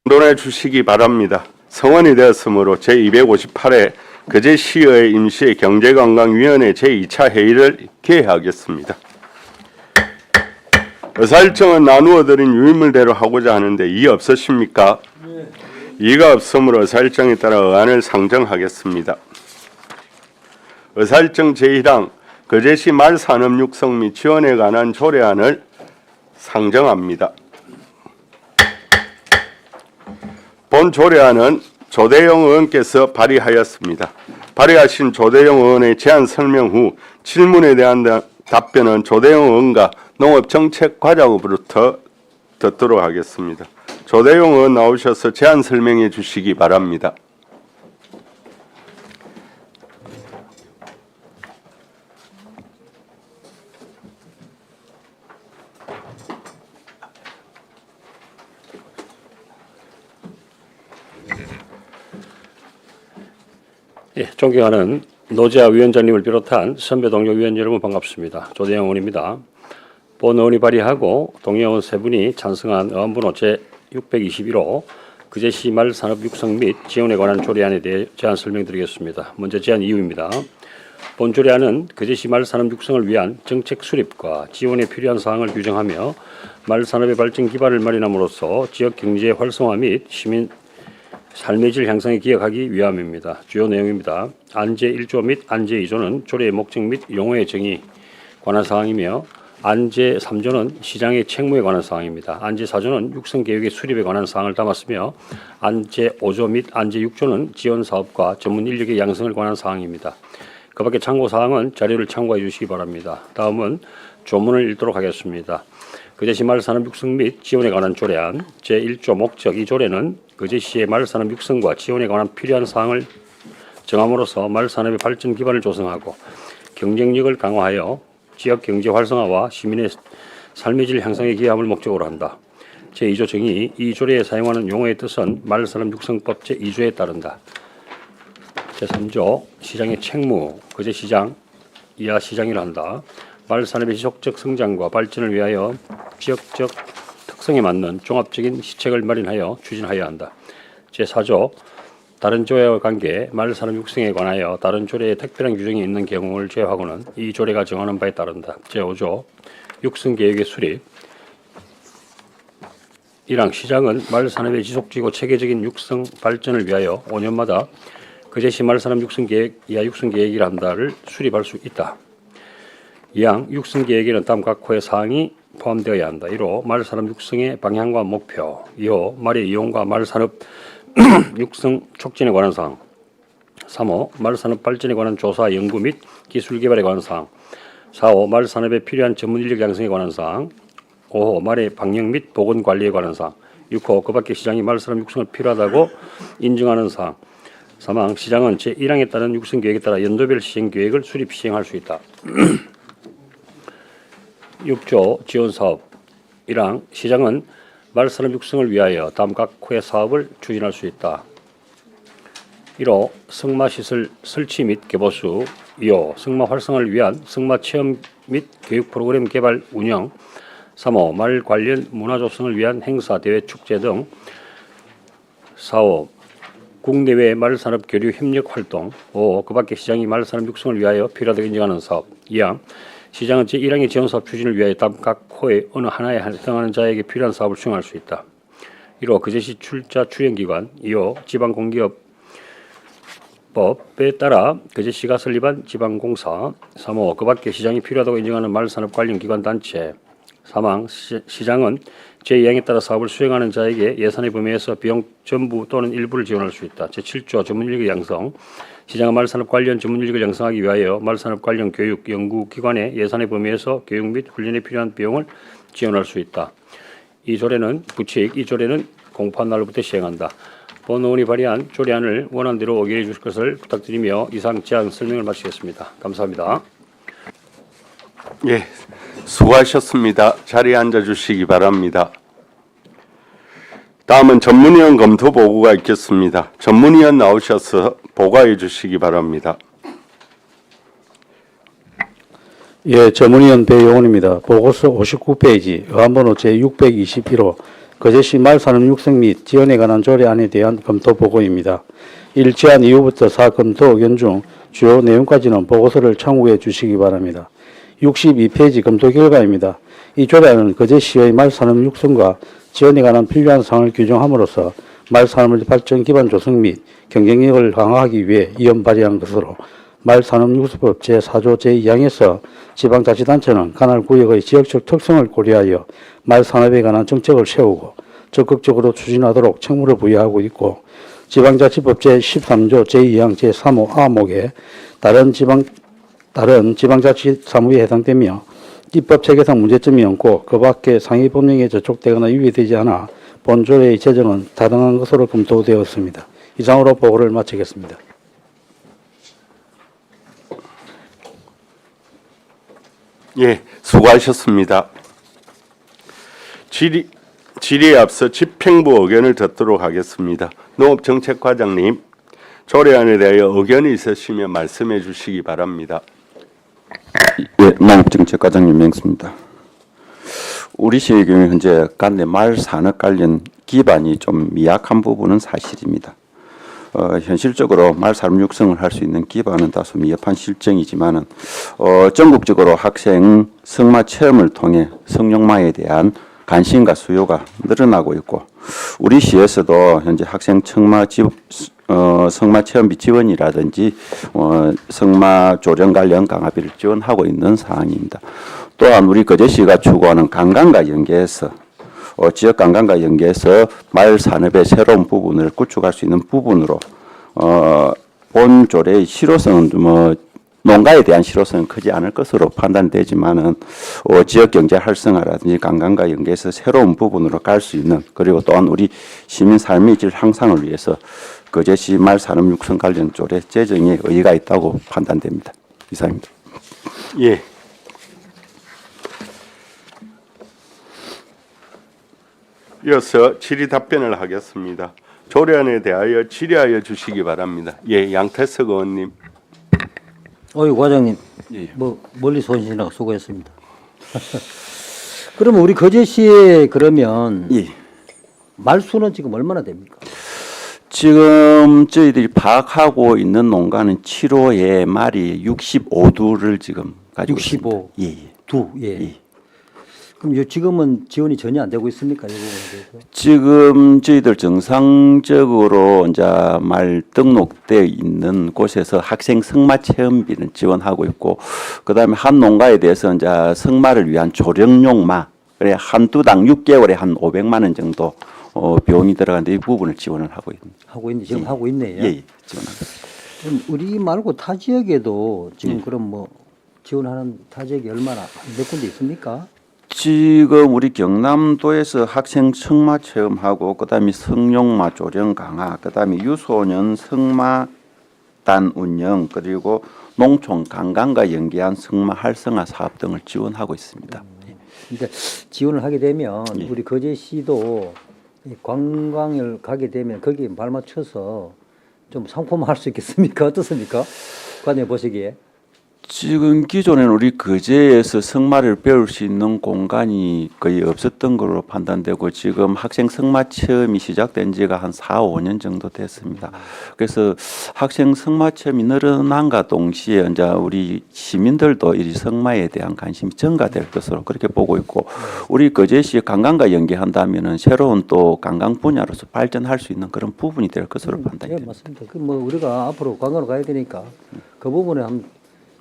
논해 주시기 바랍니다. 성원이 되었으므로 제258회 거제시의 임시 경제관광위원회 제2차 회의를 개회하겠습니다. 의사일정은 나누어 드린 유인물대로 하고자 하는데 이의 없으십니까? 네. 이의가 없으므로 의사일정에 따라 의안을 상정하겠습니다. 의사일정 제1항 거제시 말산업 육성 및 지원에 관한 조례안을 상정합니다. 본 조례안은 조대영 의원께서 발의하였습니다. 발의하신 조대영 의원의 제안 설명 후 질문에 대한 답변은 조대영 의원과 농업정책과장으로부터 듣도록 하겠습니다. 조대영 의원 나오셔서 제안 설명해 주시기 바랍니다. 예, 존경하는 노재하 위원장님을 비롯한 선배 동료 위원 여러분 반갑습니다. 조대영 의원입니다. 본 의원이 발의하고 동료 의원 세 분이 찬성한 의안번호 제621호 거제시 말산업 육성 및 지원에 관한 조례안에 대해 제안 설명드리겠습니다. 먼저 제안 이유입니다. 본 조례안은 거제시 말산업 육성을 위한 정책 수립과 지원에 필요한 사항을 규정하며 말산업의 발전 기반을 마련함으로써 지역 경제 활성화 및 시민 삶의 질 향상에 기여하기 위함입니다. 주요 내용입니다. 안제 1조 및 안제 2조는 조례의 목적 및 용어의 정의에 관한 사항이며 안제 3조는 시장의 책무에 관한 사항입니다. 안제 4조는 육성계획의 수립에 관한 사항을 담았으며 안제 5조 및 안제 6조는 지원사업과 전문 인력의 양성을 관한 사항입니다. 그 밖에 참고사항은 자료를 참고해 주시기 바랍니다. 다음은 조문을 읽도록 하겠습니다. 거제시 말산업 육성 및 지원에 관한 조례안 제1조 목적 이 조례는 거제시의 말산업 육성과 지원에 관한 필요한 사항을 정함으로써 말산업의 발전 기반을 조성하고 경쟁력을 강화하여 지역 경제 활성화와 시민의 삶의 질 향상에 기여함을 목적으로 한다. 제2조 정의 이 조례에 사용하는 용어의 뜻은 말산업 육성법 제2조에 따른다. 제3조 시장의 책무 거제시장 이하 시장이라 한다. 말산업의 지속적 성장과 발전을 위하여 지역적 특성에 맞는 종합적인 시책을 마련하여 추진하여야 한다. 제4조 다른 조례와 관계 말산업 육성에 관하여 다른 조례에 특별한 규정이 있는 경우를 제외하고는 이 조례가 정하는 바에 따른다. 제5조 육성계획의 수립 1항 시장은 말산업의 지속적이고 체계적인 육성 발전을 위하여 5년마다 거제시 말산업 육성계획 이하 육성계획이라 한다를 수립할 수 있다. 2항 육성계획에는 다음 각 호의 사항이 포함되어야 한다. 1호 말산업 육성의 방향과 목표 2호 말의 이용과 말산업 육성 촉진에 관한 사항 3호 말산업 발전에 관한 조사 연구 및 기술 개발에 관한 사항 4호 말산업에 필요한 전문 인력 양성에 관한 사항 5호 말의 방역 및 보건 관리에 관한 사항 6호 그 밖에 시장이 말산업 육성을 필요하다고 인정하는 사항 3항 시장은 제1항에 따른 육성계획에 따라 연도별 시행계획을 수립 시행할 수 있다. 6조 지원사업 1항 시장은 말산업 육성을 위하여 다음 각 호의 사업을 추진할 수 있다. 1호 승마시설 설치 및 개보수 2호 승마 활성화를 위한 승마 체험 및 교육 프로그램 개발 운영 3호 말 관련 문화 조성을 위한 행사 대회 축제 등 4호 국내외 말산업 교류 협력 활동 5호 그 밖에 시장이 말산업 육성을 위하여 필요하다고 인정하는 사업 2항 시장은 제1항의 지원사업 추진을 위하여 다음 각 호의 어느 하나에 해당하는 자에게 필요한 사업을 수행할 수 있다. 1호 거제시 출자 출연기관 2호 지방공기업법에 따라 거제시가 설립한 지방공사 3호 그 밖에 시장이 필요하다고 인정하는 말산업 관련 기관 단체 3항 시장은 제2항에 따라 사업을 수행하는 자에게 예산의 범위에서 비용 전부 또는 일부를 지원할 수 있다. 제7조 전문인력의 양성 시장은 말산업 관련 전문인력을 양성하기 위하여 말산업 관련 교육, 연구기관의 예산의 범위에서 교육 및 훈련에 필요한 비용을 지원할 수 있다. 이 조례는 부칙, 이 조례는 공포한 날로부터 시행한다. 본 의원이 발의한 조례안을 원안대로 의결해 주실 것을 부탁드리며 이상 제안 설명을 마치겠습니다. 감사합니다. 예, 수고하셨습니다. 자리에 앉아주시기 바랍니다. 다음은 전문위원 검토 보고가 있겠습니다. 전문위원 나오셔서 보고해 주시기 바랍니다. 예, 전문위원 배용원입니다. 보고서 59페이지, 의안번호 제621호 거제시 말산업 육성 및 지원에 관한 조례안에 대한 검토 보고입니다. 일치한 이후부터 사검토 의견 중 주요 내용까지는 보고서를 참고해 주시기 바랍니다. 62페이지 검토 결과입니다. 이 조례안은 거제시의 말산업 육성과 지원에 관한 필요한 사항을 규정함으로써 말산업 발전 기반 조성 및 경쟁력을 강화하기 위해 이원 발의한 것으로 말산업육성법 제4조 제2항에서 지방자치단체는 관할 구역의 지역적 특성을 고려하여 말산업에 관한 정책을 세우고 적극적으로 추진하도록 책무를 부여하고 있고 지방자치법 제13조 제2항 제3호 아목에 다른 지방자치 사무에 해당되며 입법 체계상 문제점이 없고 그 밖에 상위 법령에 저촉되거나 위배되지 않아 본 조례의 제정은 타당한 것으로 검토되었습니다. 이상으로 보고를 마치겠습니다. 예, 수고하셨습니다. 질의에 앞서 집행부 의견을 듣도록 하겠습니다. 농업정책과장님, 조례안에 대하여 의견이 있으시면 말씀해 주시기 바랍니다. 예, 농업정책과장님 명수입니다. 우리 시의 경우 현재 간내 말 산업 관련 기반이 좀 미약한 부분은 사실입니다. 현실적으로 말 산업 육성을 할 수 있는 기반은 다소 미흡한 실정이지만은 전국적으로 학생 승마 체험을 통해 성룡마에 대한 관심과 수요가 늘어나고 있고 우리 시에서도 현재 학생 승마 체험비 지원이라든지 승마 조령 관련 강화비를 지원하고 있는 사항입니다. 또한 우리 거제시가 추구하는 관광과 연계해서 지역 관광과 연계해서 마을 산업의 새로운 부분을 구축할 수 있는 부분으로 본 조례의 실효성은 농가에 대한 실효성은 크지 않을 것으로 판단되지만은 지역 경제 활성화라든지 관광과 연계해서 새로운 부분으로 갈 수 있는 그리고 또한 우리 시민 삶의 질 향상을 위해서 거제시 말 산업 육성 관련 조례 제정에 의의가 있다고 판단됩니다. 이상입니다. 예. 이어서 질의 답변을 하겠습니다. 조례안에 대하여 질의하여 주시기 바랍니다. 예, 양태석 의원님. 어이 과장님, 예. 뭐 멀리서 오시느라 수고했습니다. 그러면 우리 거제시에 그러면 예. 말수는 지금 얼마나 됩니까? 지금 저희들이 파악하고 있는 농가는 7호에 말이 65두를 지금 가지고 65. 있습니다. 예, 예. 두, 예. 예. 그럼 지금은 지원이 전혀 안 되고 있습니까? 이 부분에 대해서? 지금 저희들 정상적으로 이제 말 등록되어 있는 곳에서 학생 승마 체험비는 지원하고 있고, 그다음에 한 농가에 대해서 이제 승마를 위한 조령용 마, 그래 한두 당 6개월에 한 500만 원 정도 비용이 들어가는데 이 부분을 지원을 하고 있습니다. 하고 있는 지금 예. 하고 있네요. 예, 예. 지원하고. 그럼 우리 말고 타 지역에도 지금 그럼 뭐 지원하는 타 지역이 얼마나 몇 군데 있습니까? 지금 우리 경남도에서 학생 승마 체험하고 그다음에 성룡마 조령 강화, 그다음에 유소년 승마단 운영, 그리고 농촌 관광과 연계한 승마 활성화 사업 등을 지원하고 있습니다. 그러니까 지원을 하게 되면 예. 우리 거제시도 이 관광을 가게 되면 거기에 발맞춰서 좀 상품화할 수 있겠습니까? 어떻습니까? 관장님 보시기에. 지금 기존에는 우리 거제에서 승마를 배울 수 있는 공간이 거의 없었던 걸로 판단되고 지금 학생 승마 체험이 시작된 지가 한 4, 5년 정도 됐습니다. 그래서 학생 승마 체험이 늘어난과 동시에 이제 우리 시민들도 이 승마에 대한 관심이 증가될 것으로 그렇게 보고 있고 우리 거제시 관광과 연계한다면은 새로운 또 관광 분야로서 발전할 수 있는 그런 부분이 될 것으로 판단이 예, 됩니다. 맞습니다. 그 뭐 우리가 앞으로 관광을 가야 되니까 그 부분에 한번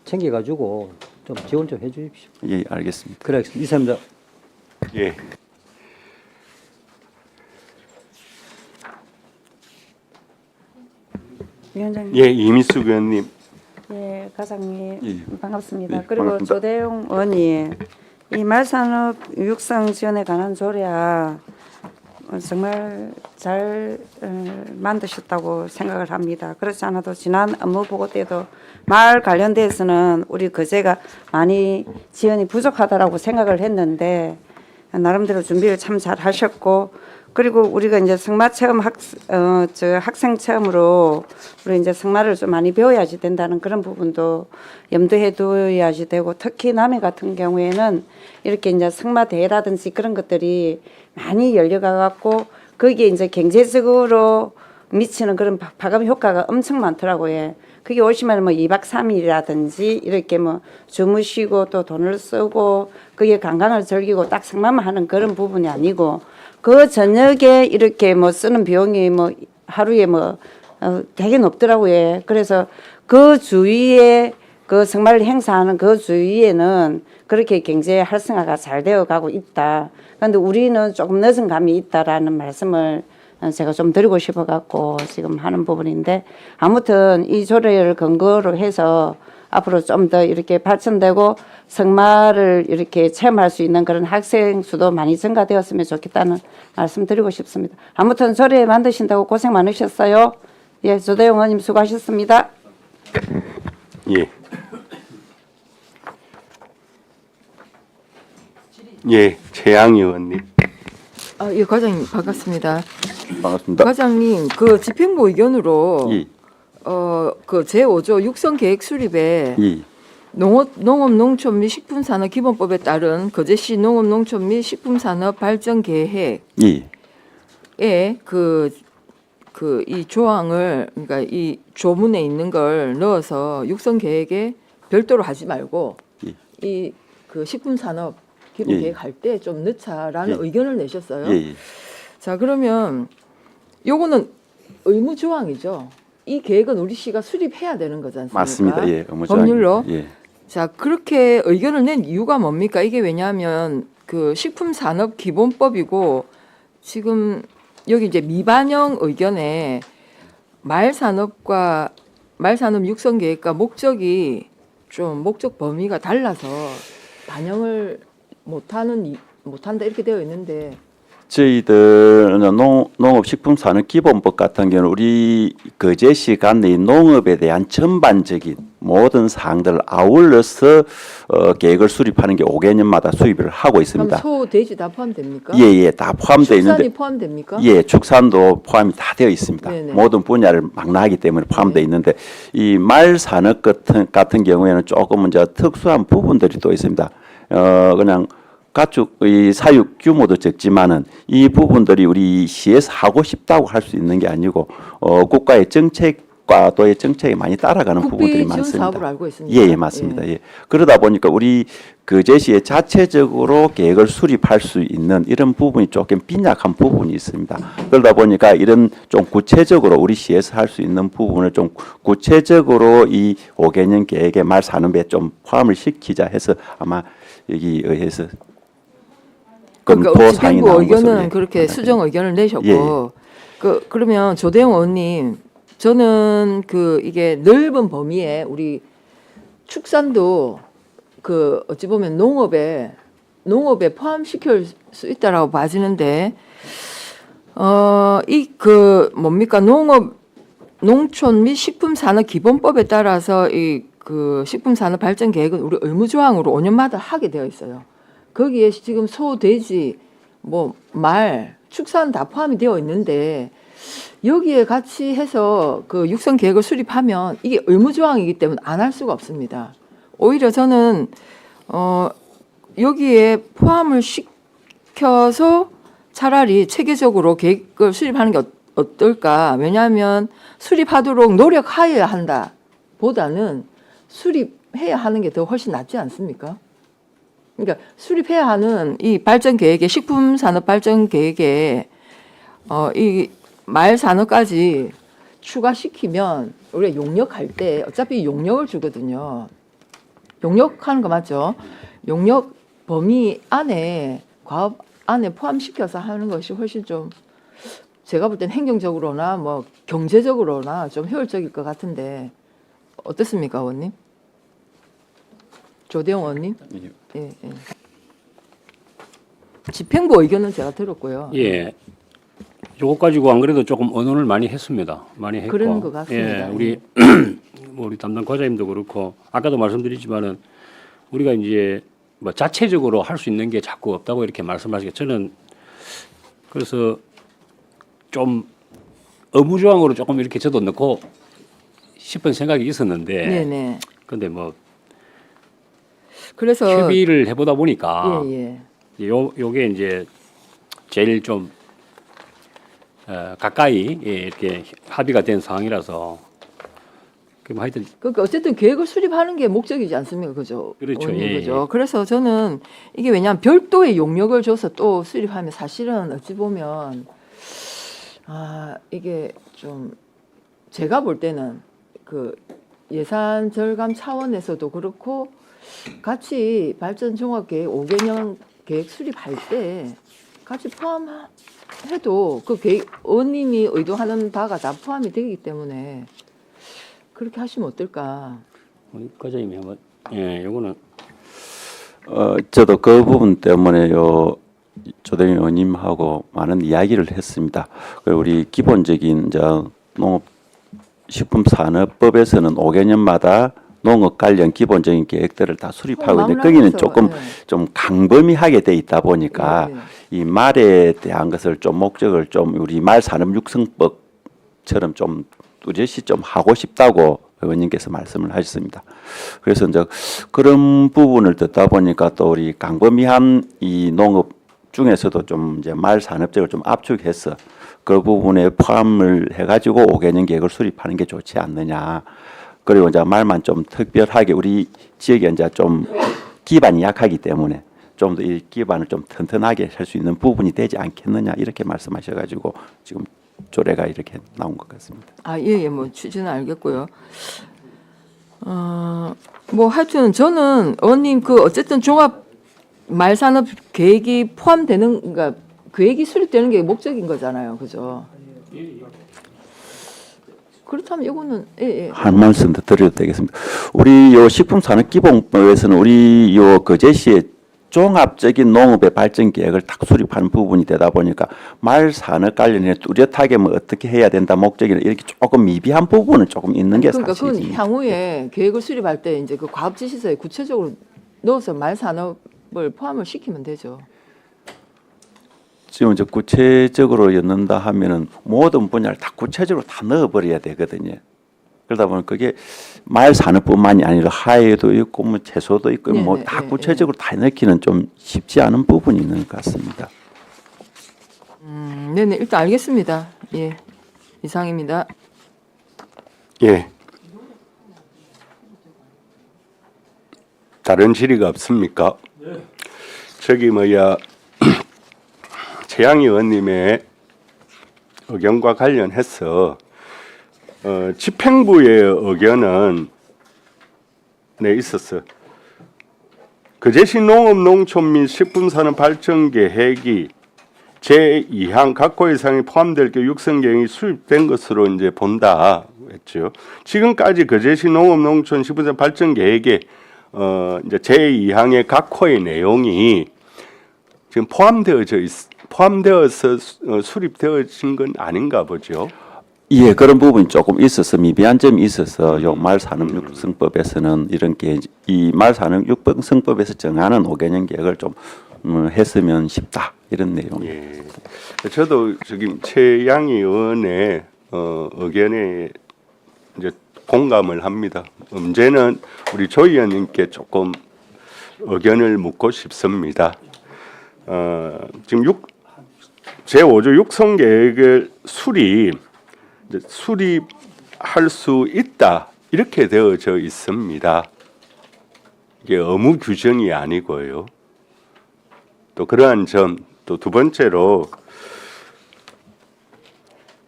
챙겨가지고 좀 지원 좀 해주십시오. 예, 알겠습니다. 그래, 이사입니다. 예. 위원장님, 예, 이미숙 의원님. 예, 과장님 예. 반갑습니다. 예, 그리고 반갑습니다. 조대용 의원이 이 말산업 육성 지원에 관한 조례야 정말 잘 만드셨다고 생각을 합니다. 그렇지 않아도 지난 업무 보고 때도 말 관련돼서는 우리 거제가 많이 지원이 부족하다라고 생각을 했는데 나름대로 준비를 참 잘 하셨고 그리고 우리가 이제 승마 체험 학생 체험으로 우리 이제 승마를 좀 많이 배워야지 된다는 그런 부분도 염두에 둬야지 되고, 특히 남해 같은 경우에는 이렇게 이제 승마 대회라든지 그런 것들이 많이 열려가 갖고 거기에 이제 경제적으로 미치는 그런 파급 효과가 엄청 많더라고요. 그게 오시면 뭐 2박 3일이라든지 이렇게 뭐 주무시고 또 돈을 쓰고 그게 관광을 즐기고 딱 승마만 하는 그런 부분이 아니고, 그 저녁에 이렇게 뭐 쓰는 비용이 뭐 하루에 뭐 되게 높더라고요. 그래서 그 주위에 그 승마를 행사하는 그 주위에는 그렇게 경제 활성화가 잘 되어 가고 있다. 그런데 우리는 조금 늦은 감이 있다라는 말씀을 제가 좀 드리고 싶어 갖고 지금 하는 부분인데, 아무튼 이 조례를 근거로 해서 앞으로 좀 더 이렇게 발전되고 승마를 이렇게 체험할 수 있는 그런 학생 수도 많이 증가되었으면 좋겠다는 말씀 드리고 싶습니다. 아무튼 조례 만드신다고 고생 많으셨어요. 예, 조대용 의원님 수고하셨습니다. 예. 예, 최양 의원님. 예, 과장님 반갑습니다. 반갑습니다. 과장님, 그 집행부 의견으로 예. 그 제5조 육성 계획 수립에 예. 농업 농촌 및 식품산업 기본법에 따른 거제시 농업 농촌 및 식품산업 발전 계획에 예. 이 조항을, 그러니까 이 조문에 있는 걸 넣어서 육성 계획에 별도로 하지 말고 예. 이 그 식품산업 기본 예. 계획 할 때 좀 넣자라는 예. 의견을 내셨어요. 예. 예. 자, 그러면 요거는 의무 조항이죠. 이 계획은 우리 시가 수립해야 되는 거지 않습니까? 맞습니다. 예. 법률로. 예. 자, 그렇게 의견을 낸 이유가 뭡니까? 이게 왜냐하면 그 식품산업기본법이고 지금 여기 이제 미반영 의견에 말산업 육성계획과 목적이 좀 목적 범위가 달라서 반영을 못한다 이렇게 되어 있는데, 저희들 농업식품산업기본법 같은 경우는 우리 거제시 관내 농업에 대한 전반적인 모든 사항들을 아울러서 계획을 수립하는 게 5개년마다 수립을 하고 그럼 있습니다. 소, 돼지 다 포함됩니까? 예예, 다 포함되어 있는데 축산이 포함됩니까? 예, 축산도 포함이 다 되어 있습니다. 네네. 모든 분야를 망라하기 때문에 포함되어 네. 있는데 이 말산업 같은 경우에는 조금 이제 특수한 부분들이 또 있습니다. 그냥 가축의 사육 규모도 적지만은 이 부분들이 우리 시에서 하고 싶다고 할 수 있는 게 아니고 국가의 정책과 또의 정책에 많이 따라가는 부분들이 국비 지원 많습니다. 사업으로 알고 있습니다. 예, 예, 맞습니다. 예. 그러다 보니까 우리 거제시에 자체적으로 계획을 수립할 수 있는 이런 부분이 조금 빈약한 부분이 있습니다. 그러다 보니까 이런 좀 구체적으로 우리 시에서 할 수 있는 부분을 좀 구체적으로 이 5개년 계획의 말 산업에 좀 포함을 시키자 해서 아마 여기 의해서 검토 그러니까 사항이 집행부 나온 의견은 것으로, 예. 그렇게 수정 의견을 내셨고, 예, 그러면 조대영 의원님, 저는 이게 넓은 범위에 우리 축산도 어찌 보면 농업에 포함시킬 수 있다라고 봐지는데, 뭡니까 농촌 및 식품산업 기본법에 따라서 식품산업 발전 계획은 우리 의무 조항으로 5년마다 하게 되어 있어요. 거기에 지금 소, 돼지, 말, 축산 다 포함이 되어 있는데 여기에 같이 해서 그 육성 계획을 수립하면 이게 의무 조항이기 때문에 안 할 수가 없습니다. 오히려 저는 여기에 포함을 시켜서 차라리 체계적으로 계획을 수립하는 게 어떨까? 왜냐하면 수립하도록 노력하여야 한다 보다는 수립해야 하는 게 더 훨씬 낫지 않습니까? 그러니까 수립해야 하는 이 발전 계획에 식품산업 발전 계획에 이 말산업까지 추가시키면 우리가 용역할 때 어차피 용역을 주거든요. 용역하는 거 맞죠? 용역 범위 안에 과업 안에 포함시켜서 하는 것이 훨씬 좀 제가 볼 땐 행정적으로나 경제적으로나 좀 효율적일 것 같은데 어떻습니까, 의원님? 조대영 의원님? 예. 집행부 의견은 제가 들었고요. 예. 요거 가지고 안 그래도 조금 언론을 많이 했습니다. 많이 했고. 그런 것 같습니다. 예, 우리 우리 담당 과장님도 그렇고 아까도 말씀드리지만은 우리가 이제 자체적으로 할 수 있는 게 자꾸 없다고 이렇게 말씀하시게 저는 그래서 좀 의무조항으로 조금 이렇게 저도 넣고 싶은 생각이 있었는데, 네네. 근데 뭐 그래서 협의를 해보다 보니까 예. 요게 이제 제일 좀 가까이 이렇게 합의가 된 상황이라서 그럼 하여튼 그러니까 어쨌든 계획을 수립하는 게 목적이지 않습니까, 그죠? 그렇죠. 의원님, 예, 그죠. 그래서 저는 이게 왜냐하면 별도의 용역을 줘서 또 수립하면 사실은 어찌 보면 이게 좀 제가 볼 때는 그 예산 절감 차원에서도 그렇고 같이 발전 종합 계획 5개년 계획 수립할 때 같이 포함해도 그 계획 의원님이 의도하는 바가 다 포함이 되기 때문에 그렇게 하시면 어떨까? 우리 과장님이 한번 요거는 저도 그 부분 때문에 조대영 의원님하고 많은 이야기를 했습니다. 우리 기본적인 이제 농업식품산업법에서는 5개년마다 농업 관련 기본적인 계획들을 다 수립하고 있는데 거기는 마무리하면서, 조금 좀 강범위하게 돼 있다 보니까 이 말에 대한 것을 좀 목적을 좀 우리 말산업육성법처럼 좀 뚜렷이 좀 하고 싶다고 의원님께서 말씀을 하셨습니다. 그래서 이제 그런 부분을 듣다 보니까 또 우리 강범위한 이 농업 중에서도 좀 이제 말 산업적을 좀 압축해서 그 부분에 포함을 해가지고 5개년 계획을 수립하는 게 좋지 않느냐. 그리고 이제 말만 좀 특별하게 우리 지역에 이제 좀 기반이 약하기 때문에 좀 더 이 기반을 좀 튼튼하게 할 수 있는 부분이 되지 않겠느냐 이렇게 말씀하셔가지고 지금 조례가 이렇게 나온 것 같습니다. 예, 뭐 취지는 알겠고요. 뭐 하여튼 저는 의원님 그 어쨌든 종합 말산업 계획이 포함되는 그러니까 계획이 수립되는 게 목적인 거잖아요, 그죠? 그렇다면 이거는 한 말씀 더 드려도 되겠습니다. 우리 요 식품산업기본법에서는 우리 요 거제시의 종합적인 농업의 발전 계획을 딱 수립하는 부분이 되다 보니까 말 산업 관련해 뚜렷하게 뭐 어떻게 해야 된다 목적이나 이렇게 조금 미비한 부분은 조금 있는 게 그러니까 그건 사실입니다. 향후에 계획을 수립할 때 이제 그 과학 지시서에 구체적으로 넣어서 말 산업을 포함을 시키면 되죠. 지금 이제 구체적으로 였는다 하면은 모든 분야를 다 구체적으로 다 넣어버려야 되거든요. 그러다 보면 그게 말 산업뿐만이 아니라 하예도 있고 뭐 채소도 있고 뭐 다 구체적으로 다 넣기는 좀 쉽지 않은 부분이 있는 것 같습니다. 네네 일단 알겠습니다. 예 이상입니다. 예. 다른 질의가 없습니까? 저기 최양희 의원님의 의견과 관련해서 집행부의 의견은 있었어. 거제시 농업 농촌 및 식품산업 발전 계획이 제2항 각호 이상이 포함될 경우 육성 계획이 수립된 것으로 이제 본다 했죠. 지금까지 거제시 농업 농촌 식품산업 발전 계획에 이제 제2항의 각호의 내용이 지금 포함되어서 수립되어진 건 아닌가 보죠. 예, 그런 부분이 조금 있어서 미비한 점이 있어서 요 말산업육성법에서는 이런 게 이 말산업육성법에서 정하는 5개년 계획을 좀 했으면 싶다 이런 내용. 예, 저도 지금 최양희 의원의 의견에 이제 공감을 합니다. 문제는 우리 조 의원님께 조금 의견을 묻고 싶습니다. 지금 제5조 육성 계획을 수립할 수 있다 이렇게 되어져 있습니다. 이게 의무 규정이 아니고요. 또 그러한 점, 또 두 번째로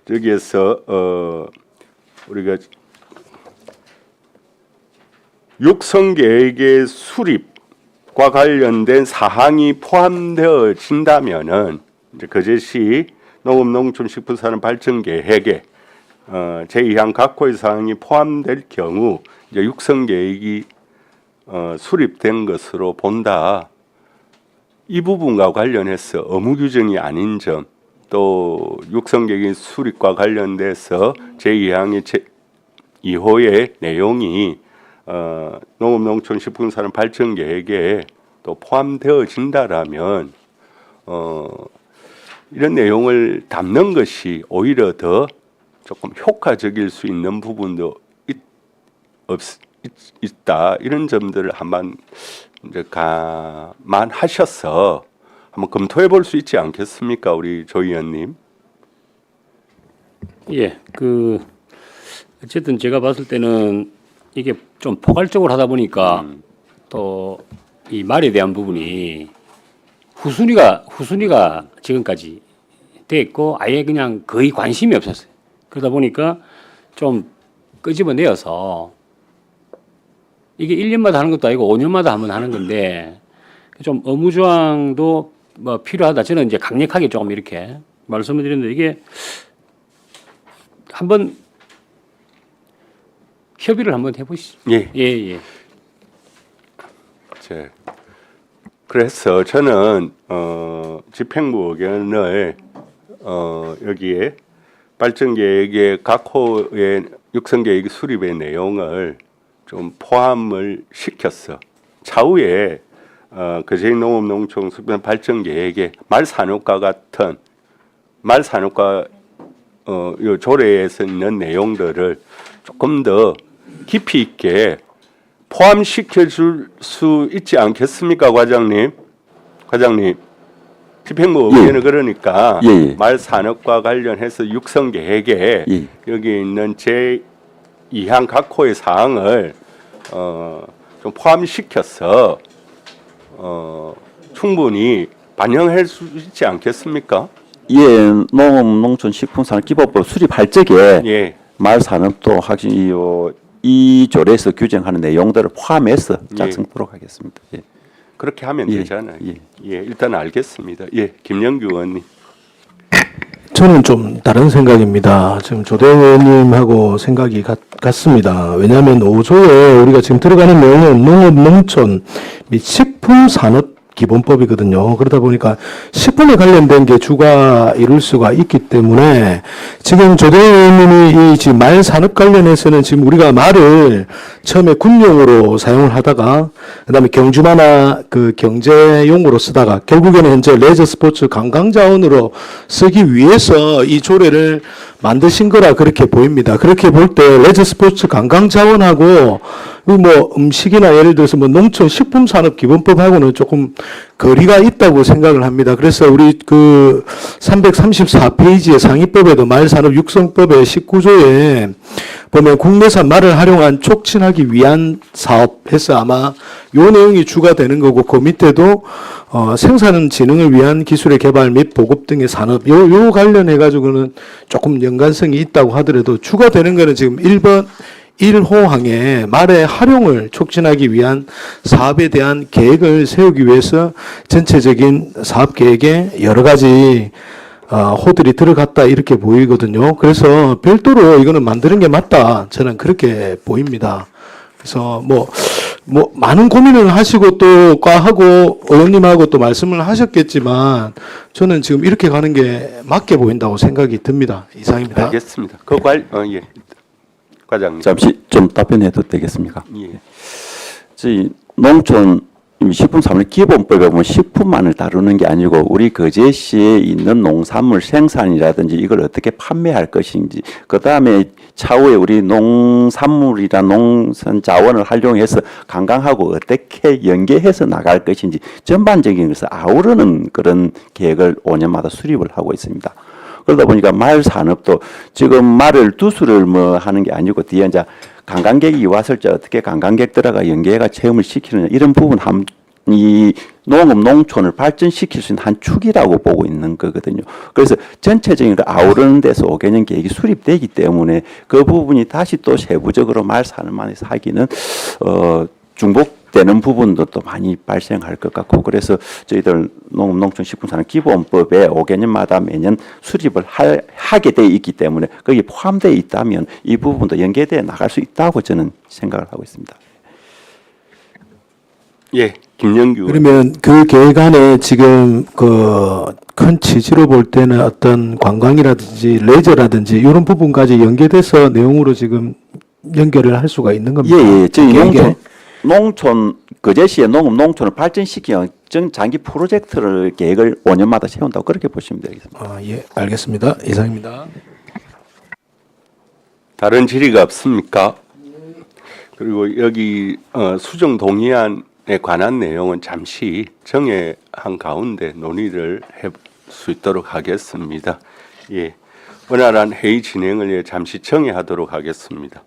여기에서 우리가 육성 계획의 수립과 관련된 사항이 포함되어진다면은 이제 거제시 농업농촌식품산업 발전 계획에 제2항 각호의 사항이 포함될 경우 이제 육성 계획이 수립된 것으로 본다. 이 부분과 관련해서 의무 규정이 아닌 점, 또 육성 계획 수립과 관련돼서 제2항의 2호의 내용이 농업농촌식품산업 발전 계획에 또 포함되어진다라면 이런 내용을 담는 것이 오히려 더 조금 효과적일 수 있는 부분도 있다. 이런 점들을 한번 이제 감안하셔서 한번 검토해 볼 수 있지 않겠습니까, 우리 조 의원님? 예, 어쨌든 제가 봤을 때는 이게 좀 포괄적으로 하다 보니까 또 이 말에 대한 부분이 후순위가 지금까지 돼 있고 아예 그냥 거의 관심이 없었어요. 그러다 보니까 좀 끄집어내어서 이게 1년마다 하는 것도 아니고 5년마다 한번 하는 건데 좀 의무조항도 뭐 필요하다. 저는 이제 강력하게 조금 이렇게 말씀을 드렸는데 이게 한번 협의를 한번 해보시죠. 예. 예. 그래서 저는 집행부 의견을 여기에 발전계획의 각 호의 육성계획 수립의 내용을 좀 포함을 시켰어. 차후에 거제농업농촌 수변 발전계획의 말산업과 같은 말산업과 요 조례에서 있는 내용들을 조금 더 깊이 있게 포함시켜 줄 수 있지 않겠습니까, 과장님? 집행부 의견은 그러니까 말산업과 관련해서 육성계획에 여기 있는 제2항 각 호의 사항을 좀 포함시켜서 충분히 반영할 수 있지 않겠습니까? 예, 농업농촌식품산업기본법 수립할 적에 말산업도 확실히 이 조례에서 규정하는 내용들을 포함해서 작성토록 하겠습니다. 예. 그렇게 하면 되잖아요. 일단 알겠습니다. 김영규 의원님. 저는 좀 다른 생각입니다. 지금 조대영 의원님하고 생각이 같습니다. 왜냐하면 5조에 우리가 지금 들어가는 내용은 농업, 농촌 및 식품산업 기본법이거든요. 그러다 보니까 식품에 관련된 게 주가 이룰 수가 있기 때문에 지금 조대영 의원님이 이 지금 말 산업 관련해서는 지금 우리가 말을 처음에 군용으로 사용을 하다가 그다음에 경주마나 그 경제용으로 쓰다가 결국에는 현재 레저 스포츠 관광 자원으로 쓰기 위해서 이 조례를 만드신 거라 그렇게 보입니다. 그렇게 볼 때 레저 스포츠 관광 자원하고 뭐 음식이나 예를 들어서 뭐 농촌 식품 산업 기본법하고는 조금 거리가 있다고 생각을 합니다. 그래서 우리 그 334페이지의 상위법에도 말산업 육성법의 19조에 보면 국내산 말을 활용한 촉진하기 위한 사업해서 아마 요 내용이 주가 되는 거고 그 밑에도 생산 진흥을 위한 기술의 개발 및 보급 등의 산업 요 관련해 가지고는 조금 연관성이 있다고 하더라도 주가 되는 거는 지금 1번 1호항에 말의 활용을 촉진하기 위한 사업에 대한 계획을 세우기 위해서 전체적인 사업 계획에 여러 가지 호들이 들어갔다 이렇게 보이거든요. 그래서 별도로 이거는 만드는 게 맞다. 저는 그렇게 보입니다. 그래서 뭐 많은 고민을 하시고 또 과하고 의원님하고 또 말씀을 하셨겠지만 저는 지금 이렇게 가는 게 맞게 보인다고 생각이 듭니다. 이상입니다. 알겠습니다. 과장님. 잠시 좀 답변해도 되겠습니까? 저희 농촌 식품산업 기본법에 보면 식품만을 다루는 게 아니고 우리 거제시에 있는 농산물 생산이라든지 이걸 어떻게 판매할 것인지 그 다음에 차후에 우리 농산물이나 농산 자원을 활용해서 관광하고 어떻게 연계해서 나갈 것인지 전반적인 것을 아우르는 그런 계획을 5년마다 수립을 하고 있습니다. 그러다 보니까 말 산업도 지금 말을 두수를 뭐 하는 게 아니고 뒤에 이제 관광객이 왔을 때 어떻게 관광객들하고 연계가 체험을 시키느냐 이런 부분 이 농업 농촌을 발전시킬 수 있는 한 축이라고 보고 있는 거거든요. 그래서 전체적인 걸 아우르는 데서 5개년 계획이 수립되기 때문에 그 부분이 다시 또 세부적으로 말 산업만에서 하기는 중복되는 부분도 또 많이 발생할 것 같고 그래서 저희들 농업농촌식품산업 기본법에 5개년마다 매년 수립을 하게 돼 있기 때문에 거기에 포함되어 있다면 이 부분도 연계되어 나갈 수 있다고 저는 생각을 하고 있습니다. 김영규. 그러면 그 계획 안에 지금 그 큰 취지로 볼 때는 어떤 관광이라든지 레저라든지 이런 부분까지 연계돼서 내용으로 지금 연결을 할 수가 있는 겁니다. 저희 농촌 거제시의 농업 농촌을 발전시키기 특정 장기 프로젝트를 계획을 5년마다 세운다고 그렇게 보시면 되겠습니다. 예, 알겠습니다. 이상입니다. 다른 질의가 없습니까? 그리고 여기 수정 동의안에 관한 내용은 잠시 정회한 가운데 논의를 할 수 있도록 하겠습니다. 예, 원활한 회의 진행을 위해 잠시 정회하도록 하겠습니다.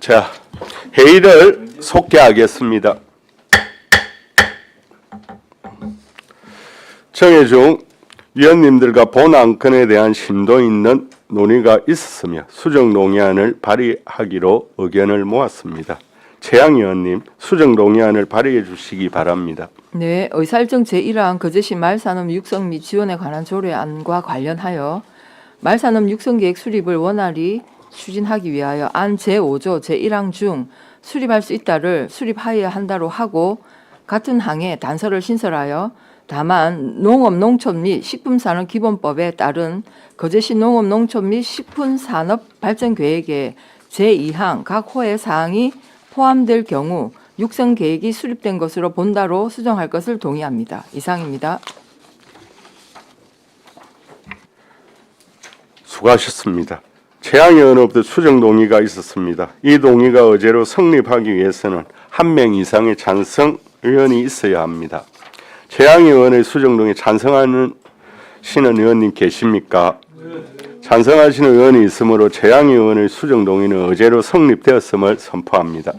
자, 회의를 속개하겠습니다. 정회 중 위원님들과 본 안건에 대한 심도 있는 논의가 있었으며 수정 논의안을 발의하기로 의견을 모았습니다. 최양 의원님 수정 동의안을 발의해 주시기 바랍니다. 네, 의사일정 제1항 거제시 말산업 육성 및 지원에 관한 조례안과 관련하여 말산업 육성계획 수립을 원활히 추진하기 위하여 안 제5조 제1항 중 수립할 수 있다를 수립하여야 한다로 하고 같은 항에 단서를 신설하여 다만 농업 농촌 및 식품산업 기본법에 따른 거제시 농업 농촌 및 식품산업 발전 계획의 제2항 각 호의 사항이 포함될 경우 육성 계획이 수립된 것으로 본다로 수정할 것을 동의합니다. 이상입니다. 수고하셨습니다. 최양 의원으로부터 수정 동의가 있었습니다. 이 동의가 의제로 성립하기 위해서는 1명 이상의 찬성 의원이 있어야 합니다. 최양 의원의 수정 동의에 찬성하는 의원님 계십니까? 찬성하시는 의원이 있으므로 최양 의원의 수정 동의는 의제로 성립되었음을 선포합니다.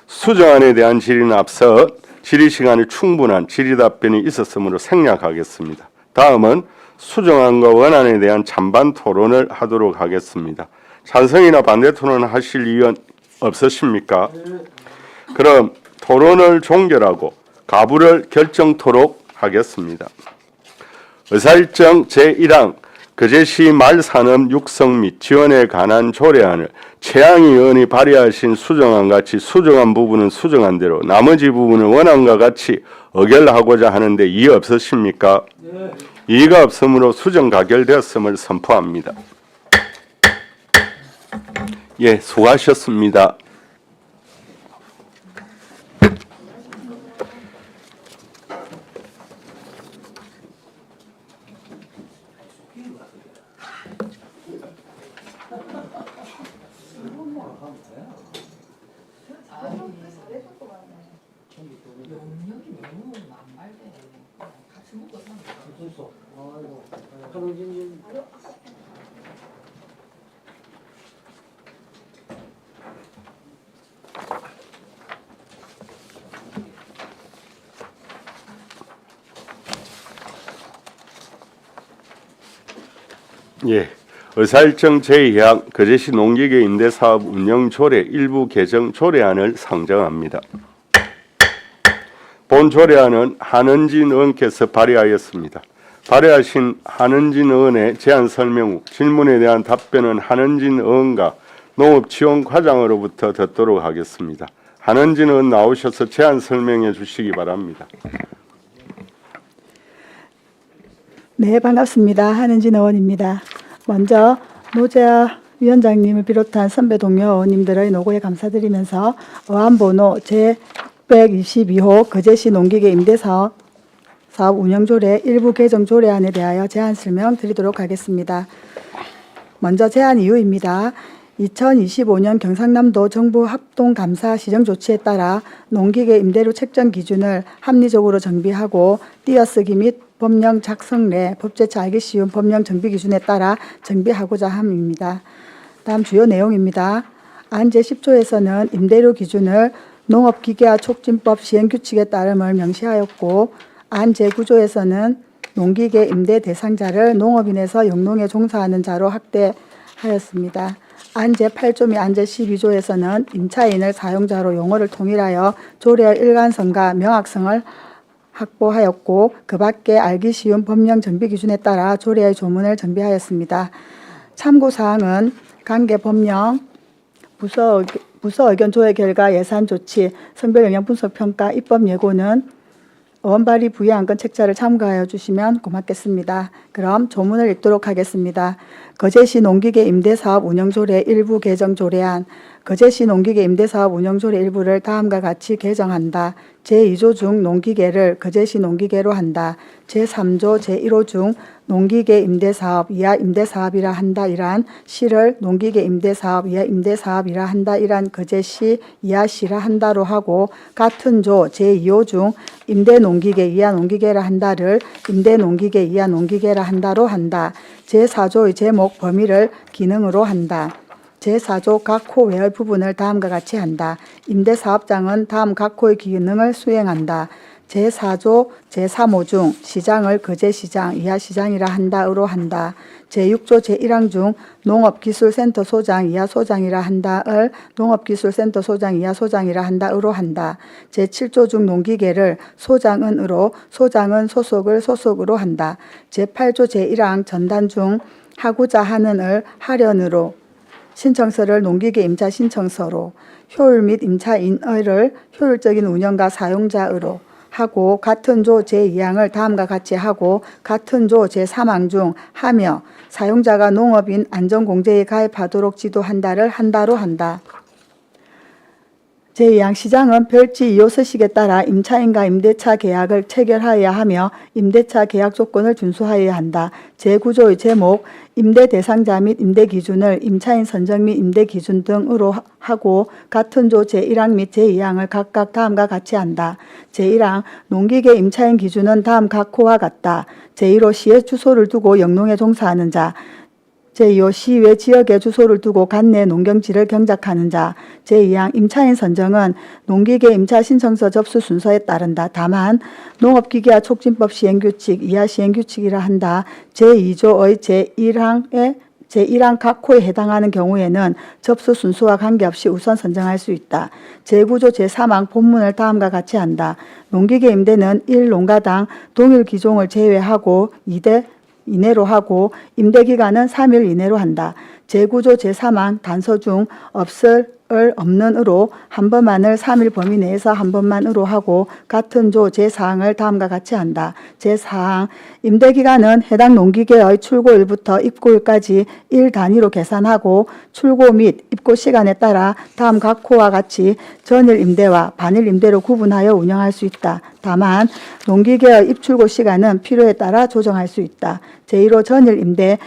수정안에 대한 질의는 앞서 질의 시간이 충분한 질의 답변이 있었으므로 생략하겠습니다. 다음은 수정안과 원안에 대한 찬반 토론을 하도록 하겠습니다. 찬성이나 반대 토론하실 의원 없으십니까? 그럼 토론을 종결하고 가부를 결정토록 하겠습니다. 의사일정 제1항 거제시 말산업 육성 및 지원에 관한 조례안을 최양 의원이 발의하신 수정안 같이 수정한 부분은 수정한 대로 나머지 부분은 원안과 같이 의결하고자 하는데 이의 없으십니까? 네. 이의가 없으므로 수정 가결되었음을 선포합니다. 예, 수고하셨습니다. 예, 의사일정 제2항 거제시 농기계 임대사업 운영조례 일부 개정 조례안을 상정합니다. 본 조례안은 한은진 의원께서 발의하였습니다. 발의하신 한은진 의원의 제안 설명 후 질문에 대한 답변은 한은진 의원과 농업지원과장으로부터 듣도록 하겠습니다. 한은진 의원 나오셔서 제안 설명해 주시기 바랍니다. 네, 반갑습니다. 한은진 의원입니다. 먼저 노재하 위원장님을 비롯한 선배 동료 의원님들의 노고에 감사드리면서 어안번호 제622호 거제시 농기계 임대사업 운영조례 일부 개정 조례안에 대하여 제안 설명 드리도록 하겠습니다. 먼저 제안 이유입니다. 2025년 경상남도 정부 합동감사 시정조치에 따라 농기계 임대료 책정 기준을 합리적으로 정비하고 띄어쓰기 및 법령 작성례, 법제차 알기 쉬운 법령 정비 기준에 따라 정비하고자 함입니다. 다음 주요 내용입니다. 안 제10조에서는 임대료 기준을 농업기계화 촉진법 시행규칙에 따름을 명시하였고 안 제9조에서는 농기계 임대 대상자를 농업인에서 영농에 종사하는 자로 확대하였습니다. 안 제8조 및 안 제12조에서는 임차인을 사용자로 용어를 통일하여 조례의 일관성과 명확성을 확보하였고 그 밖에 알기 쉬운 법령 정비 기준에 따라 조례의 조문을 정비하였습니다. 참고사항은 관계 법령, 부서 의견 조회 결과 예산 조치, 선별 영향 분석 평가, 입법 예고는 의원 발의 부의안 건 책자를 참고하여 주시면 고맙겠습니다. 그럼 조문을 읽도록 하겠습니다. 거제시 농기계 임대사업 운영조례 일부 개정 조례안 거제시 농기계 임대사업 운영조례 일부를 다음과 같이 개정한다. 제2조 중 농기계를 거제시 농기계로 한다. 제3조 제1호 중 농기계 임대사업 이하 임대사업이라 한다. 이란 시를 농기계 임대사업 이하 임대사업이라 한다. 이란 거제시 이하시라 한다로 하고 같은 조 제2호 중 임대농기계 이하 농기계라 한다를 임대농기계 이하 농기계라 한다로 한다. 제4조의 제목 범위를 기능으로 한다. 제4조 각 호 외의 부분을 다음과 같이 한다. 임대사업장은 다음 각 호의 기능을 수행한다. 제4조 제3호 중 시장을 거제시장 이하시장이라 한다으로 한다. 제6조 제1항 중 농업기술센터 소장 이하 소장이라 한다을 농업기술센터 소장 이하 소장이라 한다으로 한다. 제7조 중 농기계를 소장은으로 소장은 소속을 소속으로 한다. 제8조 제1항 전단 중 하고자 하는을 하련으로 신청서를 농기계 임차 신청서로 효율 및 임차인을 효율적인 운영과 사용자으로 하고 같은 조 제2항을 다음과 같이 하고 같은 조 제3항 중 하며 사용자가 농업인 안전공제에 가입하도록 지도한다를 한다로 한다. 제2항 시장은 별지 2호 서식에 따라 임차인과 임대차 계약을 체결하여야 하며 임대차 계약 조건을 준수하여야 한다. 제9조의 제목 임대 대상자 및 임대 기준을 임차인 선정 및 임대 기준 등으로 하고 같은 조 제1항 및 제2항을 각각 다음과 같이 한다. 제1항 농기계 임차인 기준은 다음 각 호와 같다. 제1호 시의 주소를 두고 영농에 종사하는 자. 제2호 시외 지역에 주소를 두고 관내 농경지를 경작하는 자. 제2항 임차인 선정은 농기계 임차 신청서 접수 순서에 따른다. 다만 농업기계화 촉진법 시행규칙 이하 시행규칙이라 한다. 제2조의 제1항 각 호에 해당하는 경우에는 접수 순서와 관계없이 우선 선정할 수 있다. 제9조 제3항 본문을 다음과 같이 한다. 농기계 임대는 1농가당 동일 기종을 제외하고 2대 이내로 하고 임대기간은 3일 이내로 한다. 제9조 제3항 단서 중 없는으로 한 번만을 3일 범위 내에서 한 번만으로 하고 같은 조 제4항을 다음과 같이 한다. 제4항 임대기간은 해당 농기계의 출고일부터 입고일까지 일 단위로 계산하고 출고 및 입고 시간에 따라 다음 각 호와 같이 전일 임대와 반일 임대로 구분하여 운영할 수 있다. 다만 농기계의 입출고 시간은 필요에 따라 조정할 수 있다. 제1호 전일 임대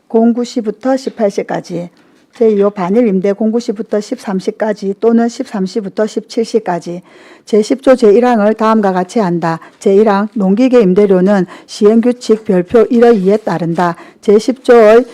09시부터 18시까지 제2호 반일 임대 09시부터 13시까지 또는 13시부터 17시까지 제10조 제1항을 다음과 같이 한다. 제1항 농기계 임대료는 시행규칙 별표 1의 2에 따른다. 제10조의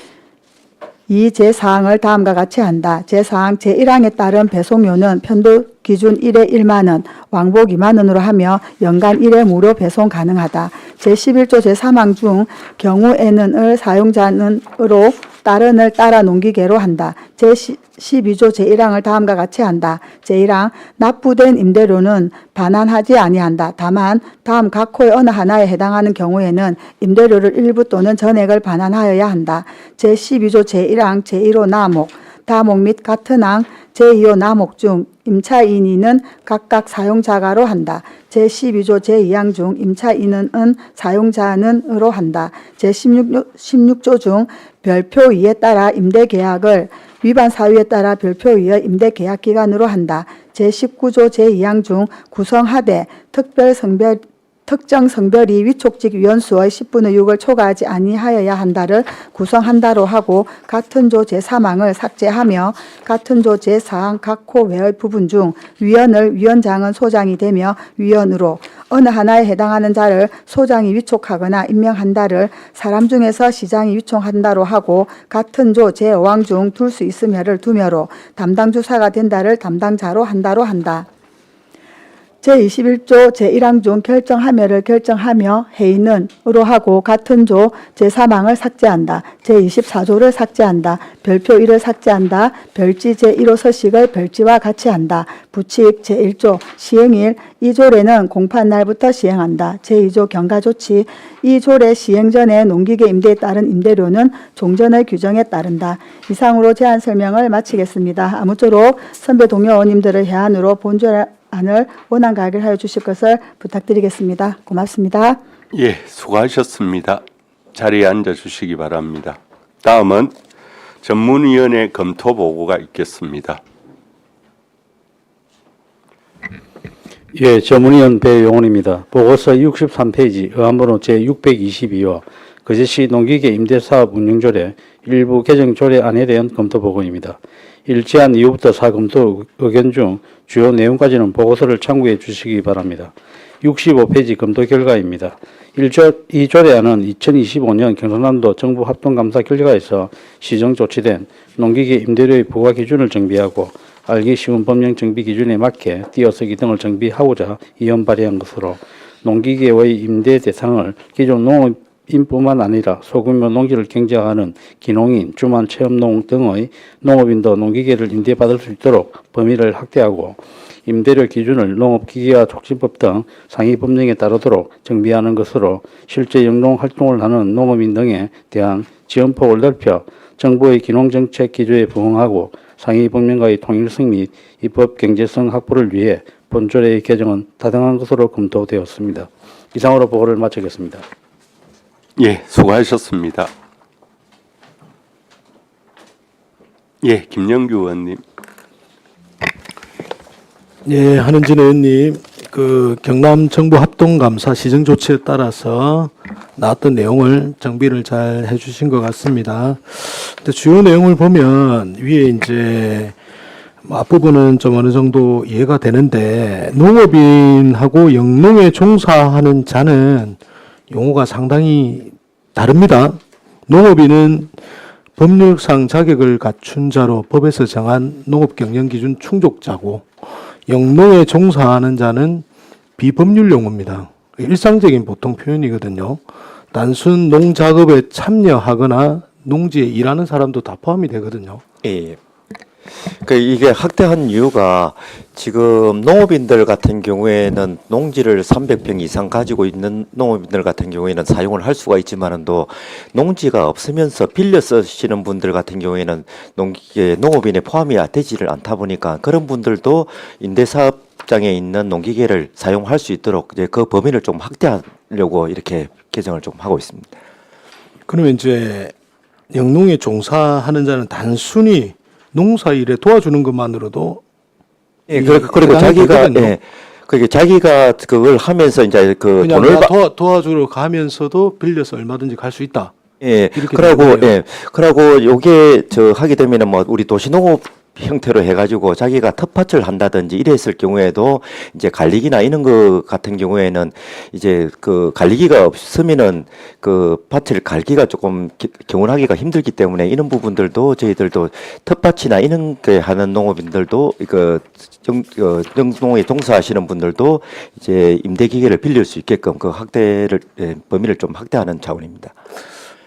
2 제4항을 다음과 같이 한다. 제4항 제1항에 따른 배송료는 편도 기준 1회 1만 원, 왕복 2만 원으로 하며 연간 1회 무료 배송 가능하다. 제11조 제3항 중 경우에는을 사용자는으로 따른을 따라 농기계로 한다. 제12조 제1항을 다음과 같이 한다. 제1항 납부된 임대료는 반환하지 아니한다. 다만 다음 각 호의 어느 하나에 해당하는 경우에는 임대료를 일부 또는 전액을 반환하여야 한다. 제12조 제1항 제1호 나목, 다목 및 같은 항 제2호 나목 중 임차인인은 각각 사용자가로 한다. 제12조 제2항 중 임차인은 사용자는으로 한다. 제16조 중 별표 2에 따라 임대계약을 위반 사유에 따라 별표 2의 임대계약기간으로 한다. 제19조 제2항 중 구성하되 특정 성별이 위촉직 위원수의 10분의 6을 초과하지 아니하여야 한다를 구성한다로 하고 같은 조 제3항을 삭제하며 같은 조 제4항 각 호 외의 부분 중 위원장은 소장이 되며 위원으로 어느 하나에 해당하는 자를 소장이 위촉하거나 임명한다를 사람 중에서 시장이 위촉한다로 하고 같은 조 제5항 중 둘 수 있으며를 두며로 담당 주사가 된다를 담당자로 한다로 한다. 제21조 제1항 중 결정하며를 결정하며 해인은으로 하고 같은 조 제3항을 삭제한다. 제24조를 삭제한다. 별표 1을 삭제한다. 별지 제1호 서식의 별지와 같이 한다. 부칙 제1조 시행일 이 조례는 공판 날부터 시행한다. 제2조 경과조치 이 조례 시행 전에 농기계 임대에 따른 임대료는 종전의 규정에 따른다. 이상으로 제안 설명을 마치겠습니다. 아무쪼록 선배 동료 의원님들의 해안으로 본조안을 원안 가결하여 주실 것을 부탁드리겠습니다. 고맙습니다. 예, 수고하셨습니다. 자리에 앉아 주시기 바랍니다. 다음은 전문위원회 검토 보고가 있겠습니다. 예, 전문위원 배용원입니다. 보고서 63페이지 의안번호 제622호 거제시 농기계 임대사업 운영조례 일부 개정 조례안에 대한 검토 보고입니다. 일제한 이후부터 사검토 의견 중 주요 내용까지는 보고서를 참고해 주시기 바랍니다. 65페이지 검토 결과입니다. 이 조례안은 2025년 경상남도 정부 합동감사 결과에서 시정 조치된 농기계 임대료의 부과 기준을 정비하고 알기 쉬운 법령 정비 기준에 맞게 띄어쓰기 등을 정비하고자 이원 발의한 것으로 농기계의 임대 대상을 기존 농업인뿐만 아니라 소규모 농지를 경작하는 기농인, 주만 체험농 등의 농업인도 농기계를 임대받을 수 있도록 범위를 확대하고 임대료 기준을 농업기계와 촉진법 등 상위 법령에 따르도록 정비하는 것으로 실제 영농 활동을 하는 농업인 등에 대한 지원폭을 넓혀 정부의 기농정책 기조에 부응하고 상위 법령과의 통일성 및 입법 경제성 확보를 위해 본조례의 개정은 타당한 것으로 검토되었습니다. 이상으로 보고를 마치겠습니다. 예, 수고하셨습니다. 예, 김영규 의원님. 예, 한은진 의원님, 그 경남 정부 합동감사 시정 조치에 따라서 나왔던 내용을 정비를 잘 해주신 것 같습니다. 근데 주요 내용을 보면 위에 이제 앞부분은 좀 어느 정도 이해가 되는데 농업인하고 영농에 종사하는 자는 용어가 상당히 다릅니다. 농업인은 법률상 자격을 갖춘 자로 법에서 정한 농업경영기준 충족자고 영농에 종사하는 자는 비법률 용어입니다. 일상적인 보통 표현이거든요. 단순 농작업에 참여하거나 농지에 일하는 사람도 다 포함이 되거든요. 예. 그 이게 확대한 이유가 지금 농업인들 같은 경우에는 농지를 300평 이상 가지고 있는 농업인들 같은 경우에는 사용을 할 수가 있지만은도 농지가 없으면서 빌려 쓰시는 분들 같은 경우에는 농업인에 포함이 되지를 않다 보니까 그런 분들도 임대사업장에 있는 농기계를 사용할 수 있도록 이제 그 범위를 좀 확대하려고 이렇게 개정을 좀 하고 있습니다. 그러면 이제 영농에 종사하는 자는 단순히 농사일에 도와주는 것만으로도 예, 그리고 자기가 그게 자기가 그걸 하면서 이제 그 그냥 돈을 도와주러 가면서도 빌려서 얼마든지 갈 수 있다. 예, 이렇게 그러고 되는 거예요. 예, 그러고 요게 저 하게 되면은 뭐 우리 도시농업 형태로 해가지고 자기가 텃밭을 한다든지 이랬을 경우에도 이제 관리기나 이런 거 같은 경우에는 이제 그 관리기가 없으면은 그 밭을 갈기가 조금 경운하기가 힘들기 때문에 이런 부분들도 저희들도 텃밭이나 이런 게 하는 농업인들도 영농에 종사하시는 분들도 이제 임대기계를 빌릴 수 있게끔 그 확대를 범위를 좀 확대하는 차원입니다.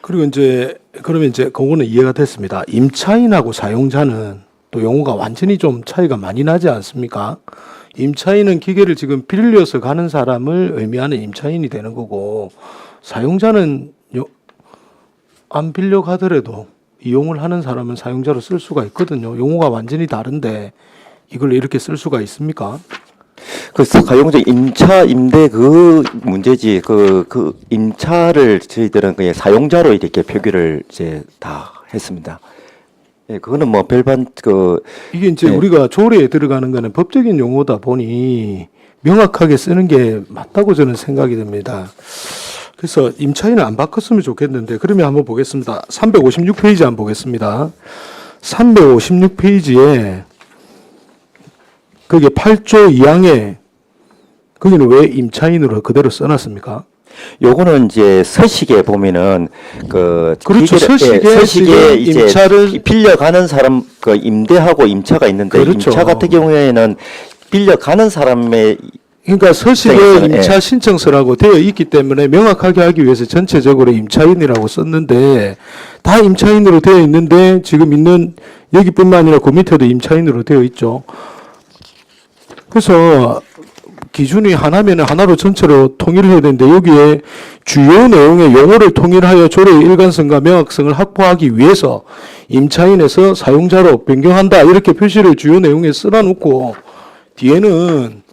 그리고 이제 그러면 이제 그거는 이해가 됐습니다. 임차인하고 사용자는 또 용어가 완전히 좀 차이가 많이 나지 않습니까? 임차인은 기계를 지금 빌려서 가는 사람을 의미하는 임차인이 되는 거고 사용자는 안 빌려 가더라도 이용을 하는 사람은 사용자로 쓸 수가 있거든요. 용어가 완전히 다른데 이걸 이렇게 쓸 수가 있습니까? 그 사용자 임차 임대 그 문제지 그 임차를 저희들은 그냥 사용자로 이렇게 표기를 이제 다 했습니다. 예, 그거는 뭐 별반 이게 이제 네. 우리가 조례에 들어가는 거는 법적인 용어다 보니 명확하게 쓰는 게 맞다고 저는 생각이 됩니다. 그래서 임차인은 안 바꿨으면 좋겠는데 그러면 한번 보겠습니다. 356페이지 한번 보겠습니다. 356페이지에 거기에 8조 2항에 거기는 왜 임차인으로 그대로 써놨습니까? 요거는 이제 서식에 보면은 그렇죠. 서식에 이제 임차를 빌려가는 사람 그 임대하고 임차가 있는데 그렇죠. 임차 같은 경우에는 빌려가는 사람의 그러니까 서식에 네, 임차 신청서라고 되어 있기 때문에 명확하게 하기 위해서 전체적으로 임차인이라고 썼는데 다 임차인으로 되어 있는데 지금 있는 여기뿐만 아니라 그 밑에도 임차인으로 되어 있죠. 그래서 기준이 하나면 하나로 전체로 통일을 해야 되는데 여기에 주요 내용의 용어를 통일하여 조례의 일관성과 명확성을 확보하기 위해서 임차인에서 사용자로 변경한다 이렇게 표시를 주요 내용에 써놔놓고 뒤에는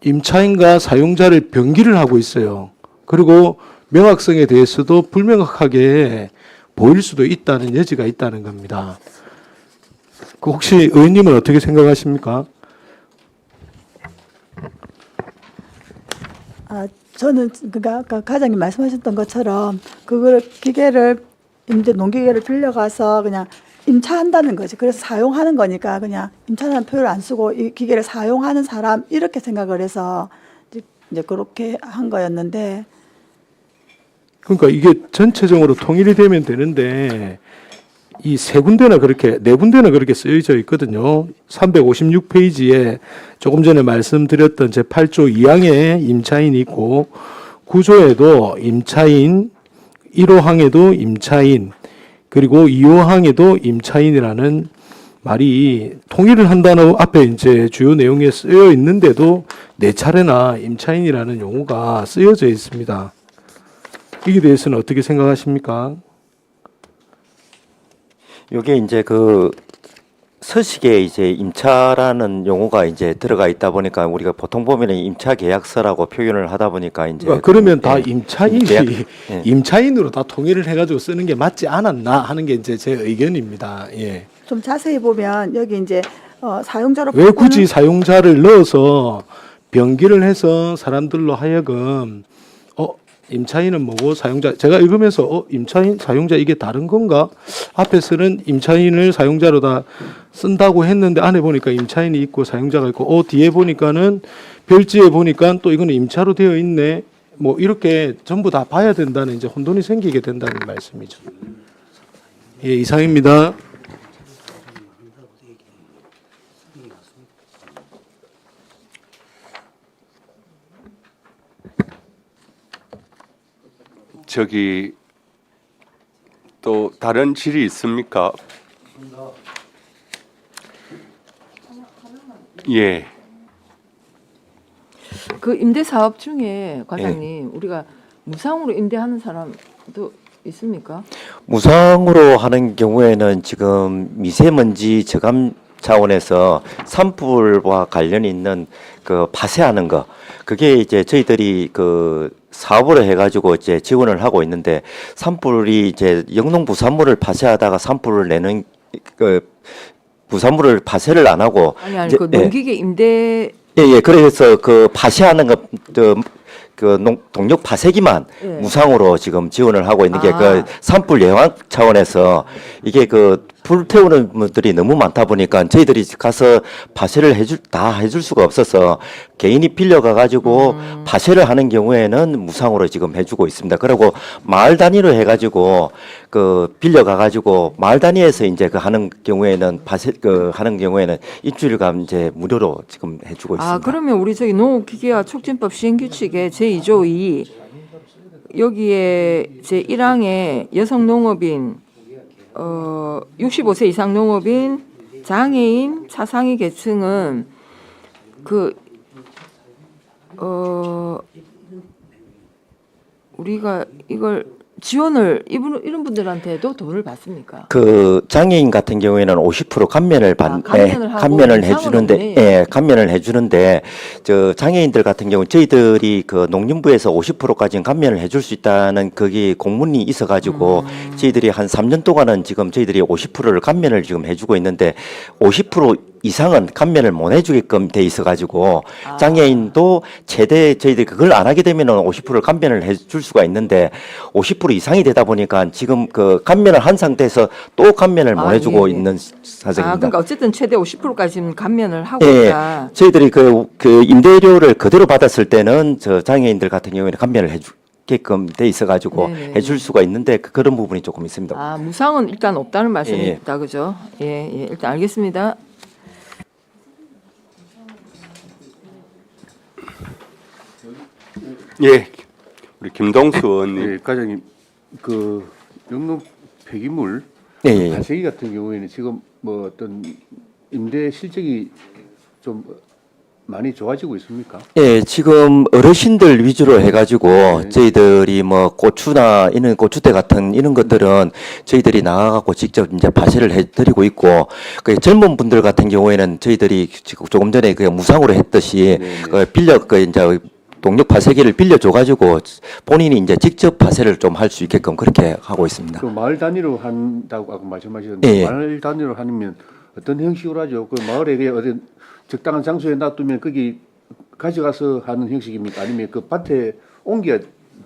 임차인과 사용자를 변기를 하고 있어요. 그리고 명확성에 대해서도 불명확하게 보일 수도 있다는 여지가 있다는 겁니다. 그 혹시 의원님은 어떻게 생각하십니까? 저는 그러니까 아까 과장님 말씀하셨던 것처럼 그걸 기계를 농기계를 빌려가서 그냥 임차한다는 거지. 그래서 사용하는 거니까 그냥 임차라는 표현을 안 쓰고 이 기계를 사용하는 사람 이렇게 생각을 해서 이제 그렇게 한 거였는데. 그러니까 이게 전체적으로 통일이 되면 되는데 이 세 군데나 그렇게 네 군데나 그렇게 쓰여져 있거든요. 356페이지에 조금 전에 말씀드렸던 제 8조 2항에 임차인이 있고 9조에도 임차인, 1호항에도 임차인, 그리고 2호항에도 임차인이라는 말이 통일을 한다는 앞에 이제 주요 내용에 쓰여 있는데도 네 차례나 임차인이라는 용어가 쓰여져 있습니다. 이에 대해서는 어떻게 생각하십니까? 요게 이제 그 서식에 이제 임차라는 용어가 이제 들어가 있다 보니까 우리가 보통 보면은 임차 계약서라고 표현을 하다 보니까 이제 그러면 다 예. 임차인이 계약- 예. 임차인으로 다 통일을 해가지고 쓰는 게 맞지 않았나 하는 게 이제 제 의견입니다. 예. 좀 자세히 보면 여기 이제 사용자로 왜 굳이 바꾸는 사용자를 넣어서 병기를 해서 사람들로 하여금 임차인은 뭐고 사용자 제가 읽으면서 임차인 사용자 이게 다른 건가? 앞에서는 임차인을 사용자로 다 쓴다고 했는데 안에 보니까 임차인이 있고 사용자가 있고 뒤에 보니까는 별지에 보니까 또 이거는 임차로 되어 있네. 뭐 이렇게 전부 다 봐야 된다는 이제 혼돈이 생기게 된다는 말씀이죠. 예, 이상입니다. 저기 또 다른 질의 있습니까? 예. 그 임대 사업 중에 과장님 우리가 무상으로 임대하는 사람도 있습니까? 무상으로 하는 경우에는 지금 미세먼지 저감 차원에서 산불과 관련 있는 그 파쇄하는 거 그게 이제 저희들이 그 사업으로 해가지고 이제 지원을 하고 있는데 산불이 이제 영농 부산물을 파쇄하다가 산불을 내는 그 부산물을 파쇄를 안 하고 아니 이제- 그 농기계 임대 예, 그래서 그 파쇄하는 것, 동력 파쇄기만 예. 무상으로 지금 지원을 하고 있는 게 아. 그 산불 예방 차원에서 이게 그 불 태우는 분들이 너무 많다 보니까 저희들이 가서 파쇄를 다 해줄 수가 없어서 개인이 빌려가 가지고 파쇄를 하는 경우에는 무상으로 지금 해주고 있습니다. 그리고 마을 단위로 해가지고 그 빌려가 가지고 마을 단위에서 이제 그 하는 경우에는 파쇄 하는 경우에는 일주일간 이제 무료로 지금 해주고 있습니다. 아 그러면 우리 저기 농업기계화 촉진법 시행규칙의 제2조 2 여기에 제1항에 여성 농업인 65세 이상 농업인 장애인 차상위 계층은 우리가 이걸 지원을 이런 분들한테도 돈을 받습니까? 그 장애인 같은 경우에는 50% 감면을 감면을 하고 감면을 무상으로 해주는데 없네. 예, 감면을 해주는데 저 장애인들 같은 경우 저희들이 그 농림부에서 50%까지는 감면을 해줄 수 있다는 거기 공문이 있어가지고 저희들이 한 3년 동안은 지금 저희들이 50%를 감면을 지금 해주고 있는데 50% 이상은 감면을 못 해주게끔 돼 있어가지고 장애인도 최대 저희들이 그걸 안 하게 되면은 50%를 감면을 해줄 수가 있는데 50% 이상이 되다 보니까 지금 그 감면을 한 상태에서 또 감면을 못 해주고 예, 예. 있는 사정입니다. 그러니까 어쨌든 최대 50%까지는 감면을 하고 예, 있다. 저희들이 그 임대료를 그대로 받았을 때는 저 장애인들 같은 경우에는 감면을 해주게끔 돼 있어가지고 네네. 해줄 수가 있는데 그런 부분이 조금 있습니다. 아 무상은 일단 없다는 예. 말씀이다, 그죠? 예, 예, 일단 알겠습니다. 예. 우리 김동수 의원님. 네, 과장님, 그 영농 폐기물 예, 예. 발생기 같은 경우에는 지금 뭐 어떤 임대 실적이 좀 많이 좋아지고 있습니까? 예, 지금 어르신들 위주로 해가지고 네. 저희들이 뭐 고추나 이런 고추대 같은 이런 것들은 저희들이 나가갖고 직접 이제 파쇄를 해드리고 있고 그 젊은 분들 같은 경우에는 저희들이 지금 조금 전에 그 무상으로 했듯이 네, 네. 그 이제 동력 파쇄기를 빌려줘가지고 본인이 이제 직접 파쇄를 좀 할 수 있게끔 그렇게 하고 있습니다. 그 마을 단위로 한다고 아까 말씀하셨는데 예, 예. 마을 단위로 하면 어떤 형식으로 하죠? 그 마을에 그냥 어떤 적당한 장소에 놔두면 거기 가져가서 하는 형식입니까? 아니면 그 밭에 옮겨야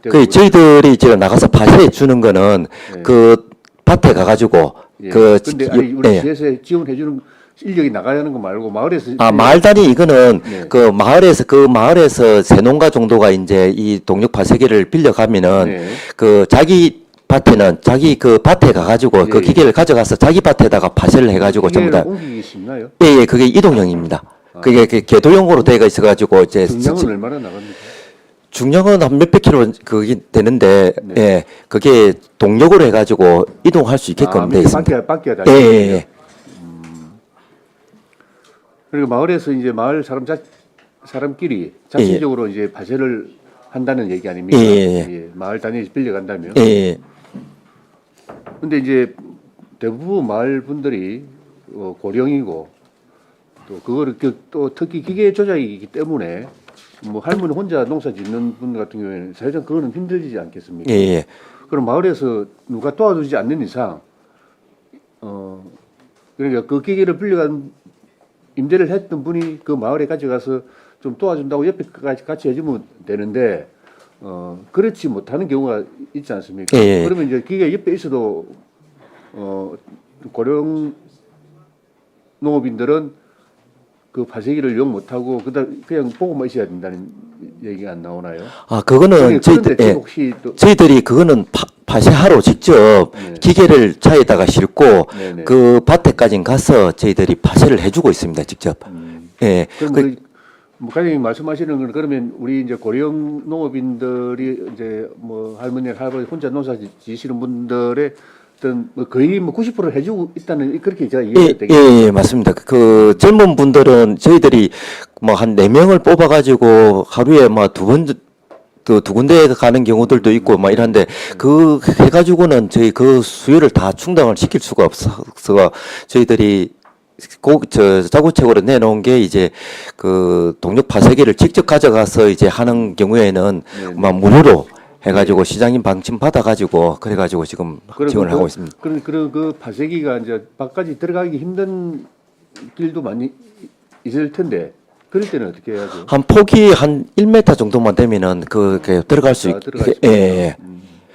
되고? 그 저희들이 지금 나가서 파쇄해 주는 거는 네. 그 밭에 가가지고 예. 그 근데 아니 우리 예. 시에서 지원해 주는 인력이 나가야 하는 거 말고 마을에서 마을 단위 이거는 네. 그 마을에서 세 농가 정도가 이제 이 동력 파쇄기를 빌려가면은 네. 그 자기 밭에는 자기 그 밭에 가가지고 그 예, 기계를 가져가서 자기 밭에다가 파쇄를 해가지고 전부 다 기계를 옮기기 쉽나요? 예, 그게 이동형입니다. 그게 그 궤도용으로 되어 있어가지고 이제 중량은 얼마나 나갑니까? 중량은 한 몇백 킬로 그게 되는데 네. 예, 그게 동력으로 해가지고 이동할 수 있게끔 되어 있습니다. 밖에 예, 예, 예. 그러니까 마을에서 이제 마을 사람끼리 자체적으로 이제 파쇄를 한다는 얘기 아닙니까? 예, 예, 예, 마을 단위에서 빌려간다면. 예, 예. 근데 이제 대부분 마을 분들이 고령이고 또 그거를 또 특히 기계 조작이기 때문에 뭐 할머니 혼자 농사 짓는 분 같은 경우에는 사실상 그거는 힘들지 않겠습니까? 예, 예. 그럼 마을에서 누가 도와주지 않는 이상 그러니까 그 기계를 빌려간 임대를 했던 분이 그 마을에 가져가서 좀 도와준다고 옆에 같이 해주면 되는데 그렇지 못하는 경우가 있지 않습니까? 예, 예. 그러면 이제 기계 옆에 있어도 고령 농업인들은 그 파쇄기를 이용 못하고 그냥 보고만 있어야 된다는 얘기가 안 나오나요? 아, 그거는 그런데 예. 혹시 또 저희들이 그거는 파쇄하러 직접 네. 기계를 차에다가 싣고 네네. 그 밭에까지 가서 저희들이 파쇄를 해주고 있습니다, 직접. 예. 그럼 뭐 과장님 말씀하시는 건 그러면 우리 이제 고령 농업인들이 이제 뭐 할머니 할아버지 혼자 농사 지시는 분들의 어떤 뭐 거의 뭐 90% 해주고 있다는 그렇게 제가 예, 이해가 되겠습니다. 예, 맞습니다. 그 젊은 분들은 저희들이 뭐 한 4명을 뽑아가지고 하루에 뭐 두 군데 가는 경우들도 있고 막 이런데 그 해가지고는 저희 그 수요를 다 충당을 시킬 수가 없어서 저희들이 자구책으로 내놓은 게 이제 그 동력 파쇄기를 직접 가져가서 이제 하는 경우에는 네네. 막 무료로 해가지고 시장님 방침 받아가지고 그래가지고 지금 지원을 하고 있습니다. 그런 그 파쇄기가 이제 밖까지 들어가기 힘든 길도 많이 있을 텐데 그럴 때는 어떻게 해야죠? 한 폭이 한 1m 정도만 되면은 그게 들어갈 수 들어갈 수 있게 예.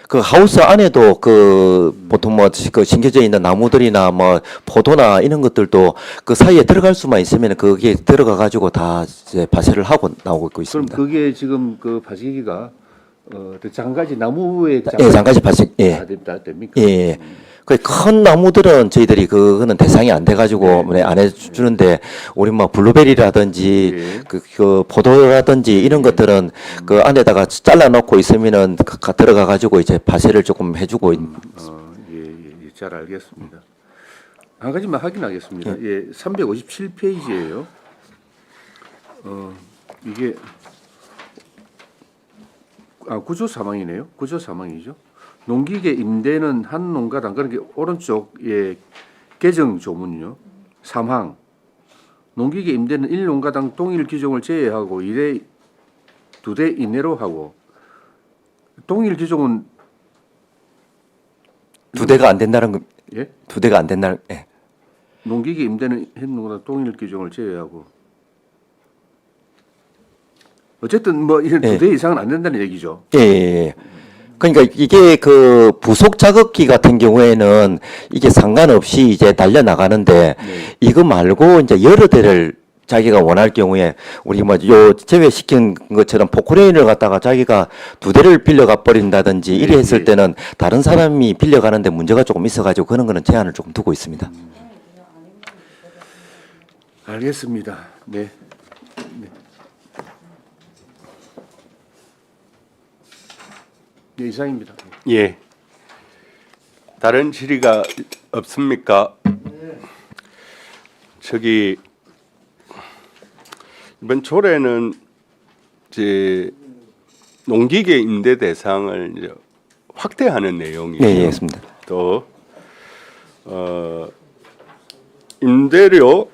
그 하우스 안에도 그 보통 뭐 그 심겨져 있는 나무들이나 뭐 포도나 이런 것들도 그 사이에 들어갈 수만 있으면 그게 들어가 가지고 다 이제 파쇄를 하고 나오고 그럼 있습니다. 그게 지금 그 파쇄기가 장가지 나무에 예, 장가지 파쇄 예. 됩니까? 예. 그 큰 나무들은 저희들이 그거는 대상이 안 돼가지고 네. 안 해주는데 우리 뭐 블루베리라든지 예. 그 포도라든지 이런 것들은 그 안에다가 잘라놓고 있으면은 들어가가지고 이제 파쇄를 조금 해주고 있는. 예, 잘 알겠습니다. 한 가지만 확인하겠습니다. 예, 357페이지예요. 이게 구조 사망이네요. 구조 사망이죠. 농기계 임대는 한 농가당 그런 게 오른쪽에 개정 조문요. 사망. 농기계 임대는 1농가당 동일 규정을 제외하고 2대 이내로 하고 동일 규정은 2대가 안 된다는 거. 예? 2대가 안 된다는. 예. 농기계 임대는 한 농가당 동일 규정을 제외하고 어쨌든 뭐 이런 예. 2대 이상은 안 된다는 얘기죠. 예, 예, 예. 그러니까 이게 그 부속 작업기 같은 경우에는 이게 상관없이 이제 달려 나가는데 네. 이거 말고 이제 여러 대를 자기가 원할 경우에 우리 뭐 요 제외시킨 것처럼 포크레인을 갖다가 자기가 2대를 빌려가 버린다든지 이래 했을 때는 다른 사람이 빌려가는데 문제가 조금 있어가지고 그런 거는 제한을 조금 두고 있습니다. 알겠습니다. 네. 네, 이상입니다. 예. 다른 질의가 없습니까? 저기 이번 조례는 이제 농기계 임대 대상을 이제 확대하는 내용이고요. 네, 예, 맞습니다. 또 임대료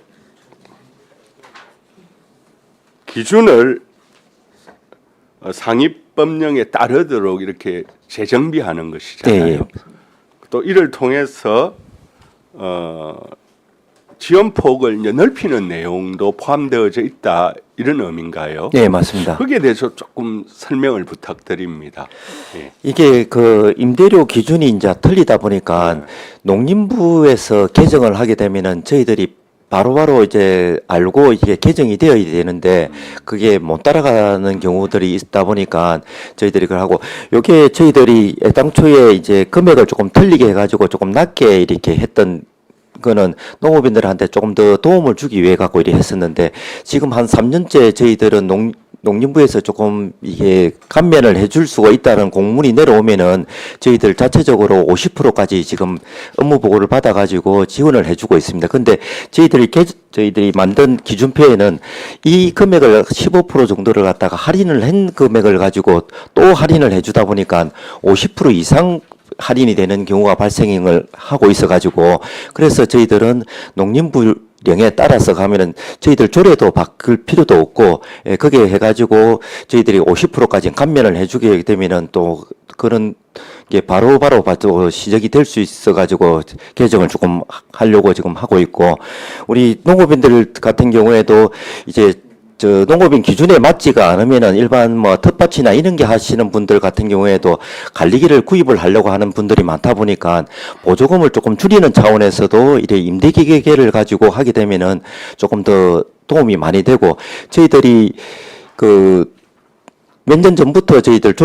기준을 상위법령에 따르도록 이렇게 재정비하는 것이잖아요. 네. 또 이를 통해서 지원폭을 이제 넓히는 내용도 포함되어져 있다 이런 의미인가요? 네, 맞습니다. 거기에 대해서 조금 설명을 부탁드립니다. 예. 이게 그 임대료 기준이 이제 틀리다 보니까 농림부에서 개정을 하게 되면은 저희들이 바로바로 이제 알고 이게 개정이 되어야 되는데 그게 못 따라가는 경우들이 있다 보니까 저희들이 그걸 하고 요게 저희들이 애당초에 이제 금액을 조금 틀리게 해가지고 조금 낮게 이렇게 했던 거는 농업인들한테 조금 더 도움을 주기 위해 갖고 이렇게 했었는데 지금 한 3년째 저희들은 농림부에서 조금 이게 감면을 해줄 수가 있다는 공문이 내려오면은 저희들 자체적으로 50%까지 지금 업무 보고를 받아가지고 지원을 해주고 있습니다. 근데 저희들이 만든 기준표에는 이 금액을 15% 정도를 갖다가 할인을 한 금액을 가지고 또 할인을 해주다 보니까 50% 이상 할인이 되는 경우가 발생을 하고 있어가지고 그래서 저희들은 농림부령에 따라서 가면은 저희들 조례도 바꿀 필요도 없고 거기에 해가지고 저희들이 50%까지 감면을 해주게 되면은 또 그런 게 바로바로 시작이 될 수 있어가지고 개정을 조금 하려고 지금 하고 있고 우리 농업인들 같은 경우에도 이제 저 농업인 기준에 맞지가 않으면은 일반 뭐 텃밭이나 이런 게 하시는 분들 같은 경우에도 관리기를 구입을 하려고 하는 분들이 많다 보니까 보조금을 조금 줄이는 차원에서도 이래 임대기계를 가지고 하게 되면은 조금 더 도움이 많이 되고 저희들이 그 몇 년 전부터 저희들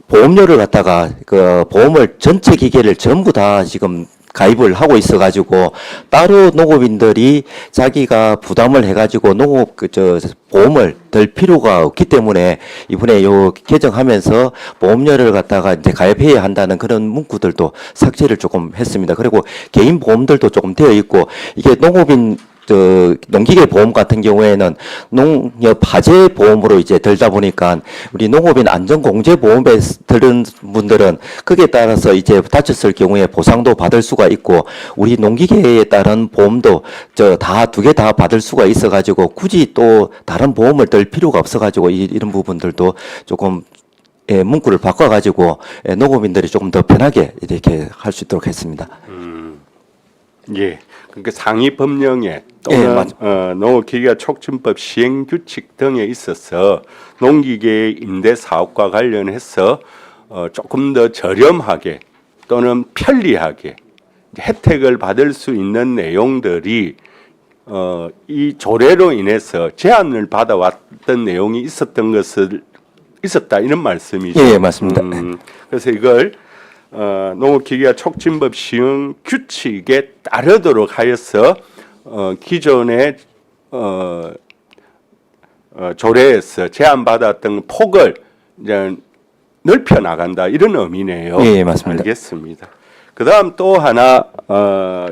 보험료를 갖다가 그 보험을 전체 기계를 전부 다 지금 가입을 하고 있어가지고 따로 농업인들이 자기가 부담을 해가지고 보험을 들 필요가 없기 때문에 이번에 요 개정하면서 보험료를 갖다가 이제 가입해야 한다는 그런 문구들도 삭제를 조금 했습니다. 그리고 개인 보험들도 조금 되어 있고 이게 농업인 농기계 보험 같은 경우에는 농협 화재 보험으로 이제 들다 보니까 우리 농업인 안전공제 보험에 들은 분들은 거기에 따라서 이제 다쳤을 경우에 보상도 받을 수가 있고 우리 농기계에 따른 보험도 두 개 다 받을 수가 있어가지고 굳이 또 다른 보험을 들 필요가 없어가지고 이런 부분들도 조금 문구를 바꿔가지고 농업인들이 조금 더 편하게 이렇게 할 수 있도록 했습니다. 예. 그러니까 상위 법령에 또는 농업기계화 촉진법 시행 규칙 등에 있어서 농기계 임대 사업과 관련해서 조금 더 저렴하게 또는 편리하게 혜택을 받을 수 있는 내용들이 이 조례로 인해서 제한을 받아왔던 내용이 있었다 이런 말씀이죠. 예, 맞습니다. 그래서 이걸 농업기계화 촉진법 시행 규칙에 따르도록 하여서 기존의 조례에서 제한받았던 폭을 이제 넓혀 나간다 이런 의미네요. 예, 맞습니다. 알겠습니다. 그다음 또 하나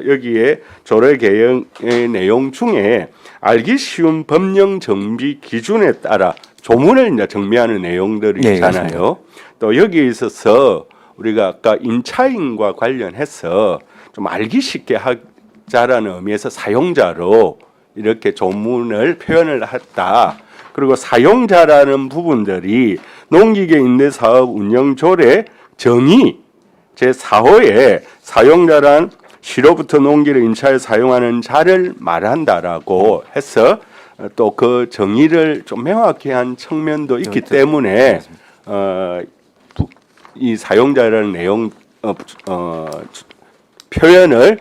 여기에 조례 개정의 내용 중에 알기 쉬운 법령 정비 기준에 따라 조문을 이제 정비하는 내용들이 있잖아요. 또 여기에 있어서 우리가 아까 임차인과 관련해서 좀 알기 쉽게 하자라는 의미에서 사용자로 이렇게 조문을 표현을 했다. 그리고 사용자라는 부분들이 농기계 임대사업 운영조례 정의 제4호에 사용자란 시로부터 농기를 임차에 사용하는 자를 말한다라고 해서 또 그 정의를 좀 명확히 한 측면도 있기 때문에 이 사용자라는 내용 표현을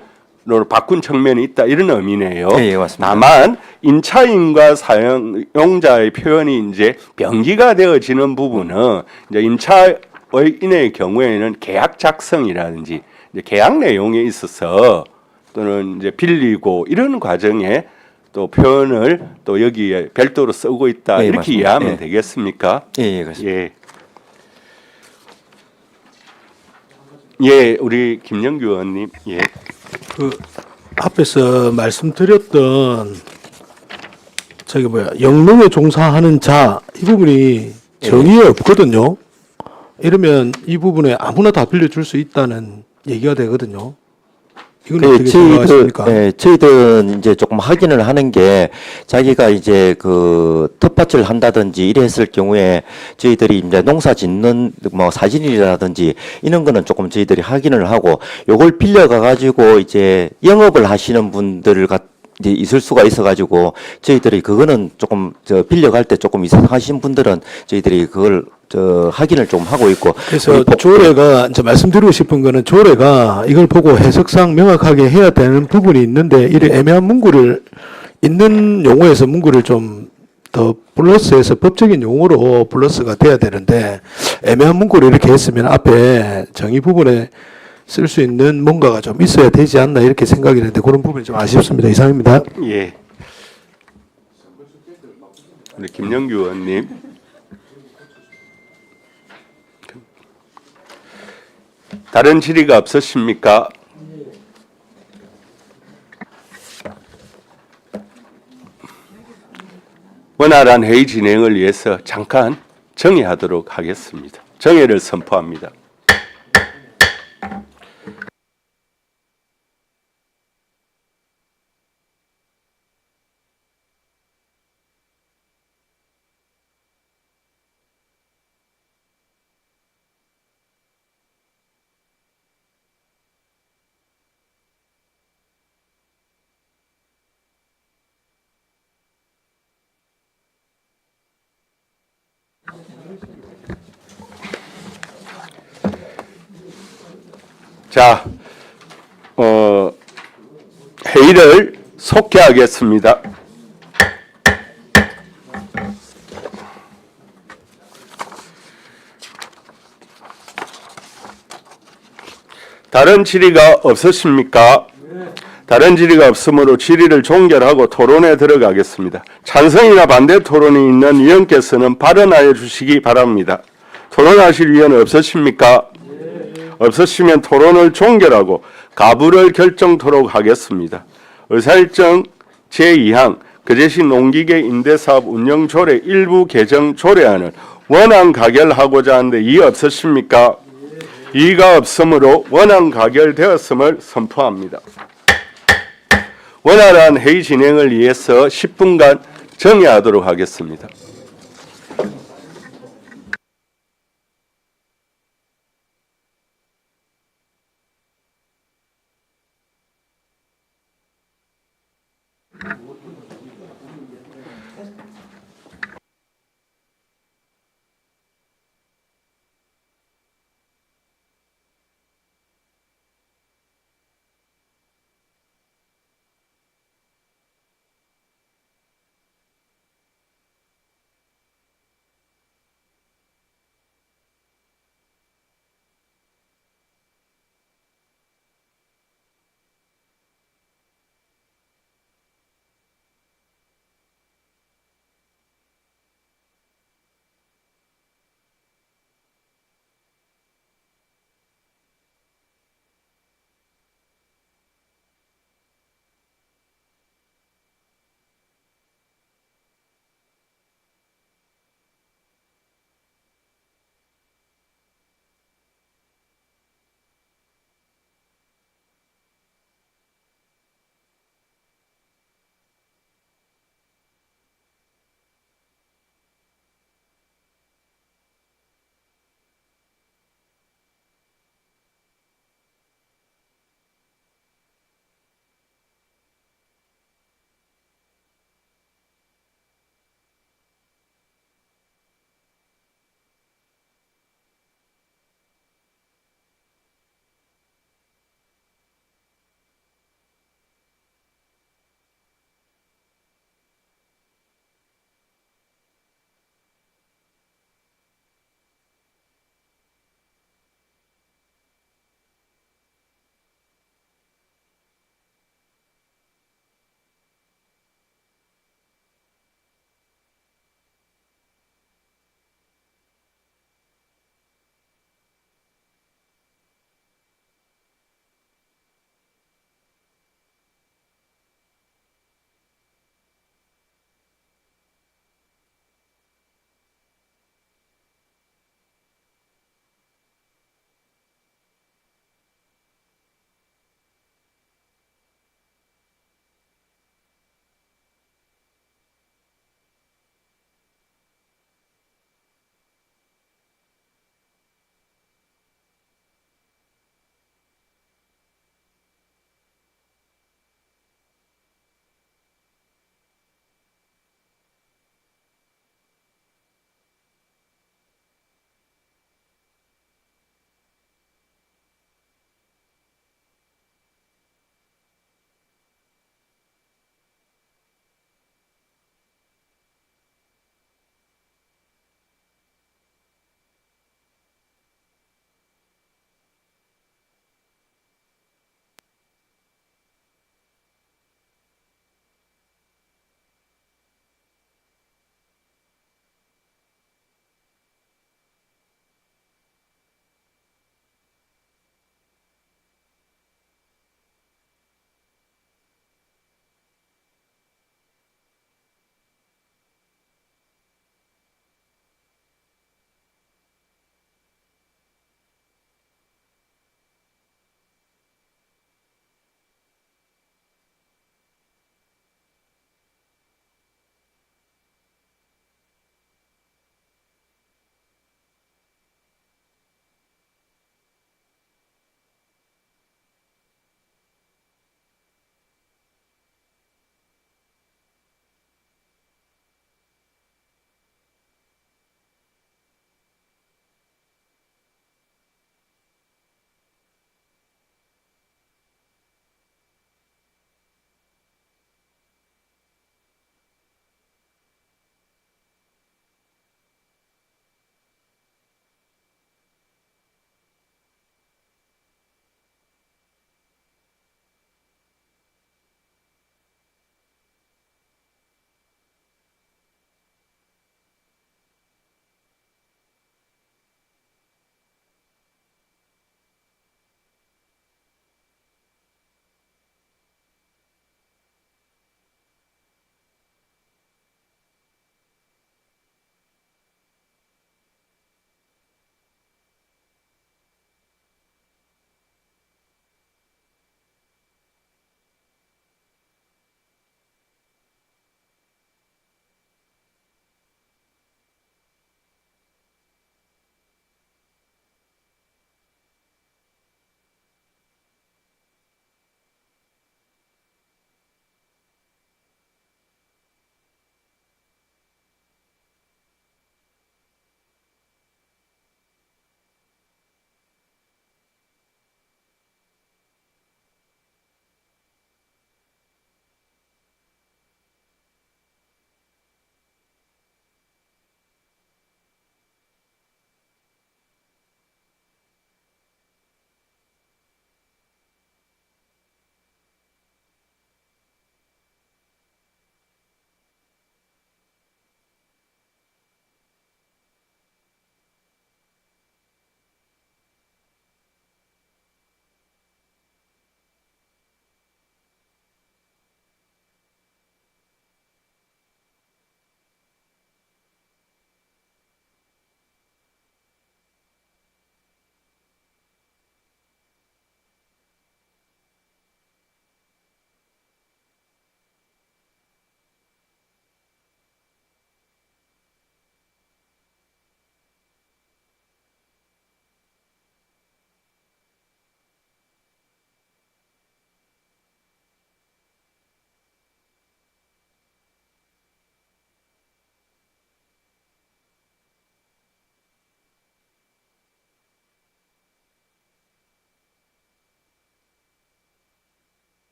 바꾼 측면이 있다 이런 의미네요. 예, 맞습니다. 다만 임차인과 사용자의 표현이 이제 병기가 되어지는 부분은 이제 임차인의 경우에는 계약 작성이라든지 이제 계약 내용에 있어서 또는 이제 빌리고 이런 과정에 또 표현을 또 여기에 별도로 쓰고 있다 예, 이렇게 맞습니다. 이해하면 예. 되겠습니까? 예, 그렇습니다. 예. 예, 우리 김영규 의원님. 예. 그 앞에서 말씀드렸던 영농에 종사하는 자 이 부분이 정의에 없거든요. 이러면 이 부분에 아무나 다 빌려줄 수 있다는 얘기가 되거든요. 이건 어떻게 생각하십니까? 저희들은 이제 조금 확인을 하는 게 자기가 이제 그 텃밭을 한다든지 이래 했을 경우에 저희들이 이제 농사 짓는 뭐 사진이라든지 이런 거는 조금 저희들이 확인을 하고 요걸 빌려가 가지고 이제 영업을 하시는 분들 이제 있을 수가 있어가지고 저희들이 그거는 조금 빌려갈 때 조금 이상하신 분들은 저희들이 그걸 확인을 좀 하고 있고. 그래서 조례가 이제 말씀드리고 싶은 거는 조례가 이걸 보고 해석상 명확하게 해야 되는 부분이 있는데 이런 애매한 문구를 있는 용어에서 문구를 좀 더 플러스해서 법적인 용어로 플러스가 돼야 되는데 애매한 문구를 이렇게 했으면 앞에 정의 부분에 쓸 수 있는 뭔가가 좀 있어야 되지 않나 이렇게 생각이 되는데 그런 부분이 좀 아쉽습니다. 이상입니다. 예. 우리 김영규 의원님. 다른 질의가 없으십니까? 원활한 회의 진행을 위해서 잠깐 정회하도록 하겠습니다. 정회를 선포합니다. 자, 회의를 속개하겠습니다. 다른 질의가 없으십니까? 다른 질의가 없으므로 질의를 종결하고 토론에 들어가겠습니다. 찬성이나 반대 토론이 있는 위원께서는 발언하여 주시기 바랍니다. 토론하실 위원 없으십니까? 없으시면 토론을 종결하고 가부를 결정토록 하겠습니다. 의사일정 제2항 거제시 농기계 임대사업 운영조례 일부 개정 조례안을 원안 가결하고자 하는데 이의 없으십니까? 이의가 없으므로 원안 가결되었음을 선포합니다. 원활한 회의 진행을 위해서 10분간 정회하도록 하겠습니다.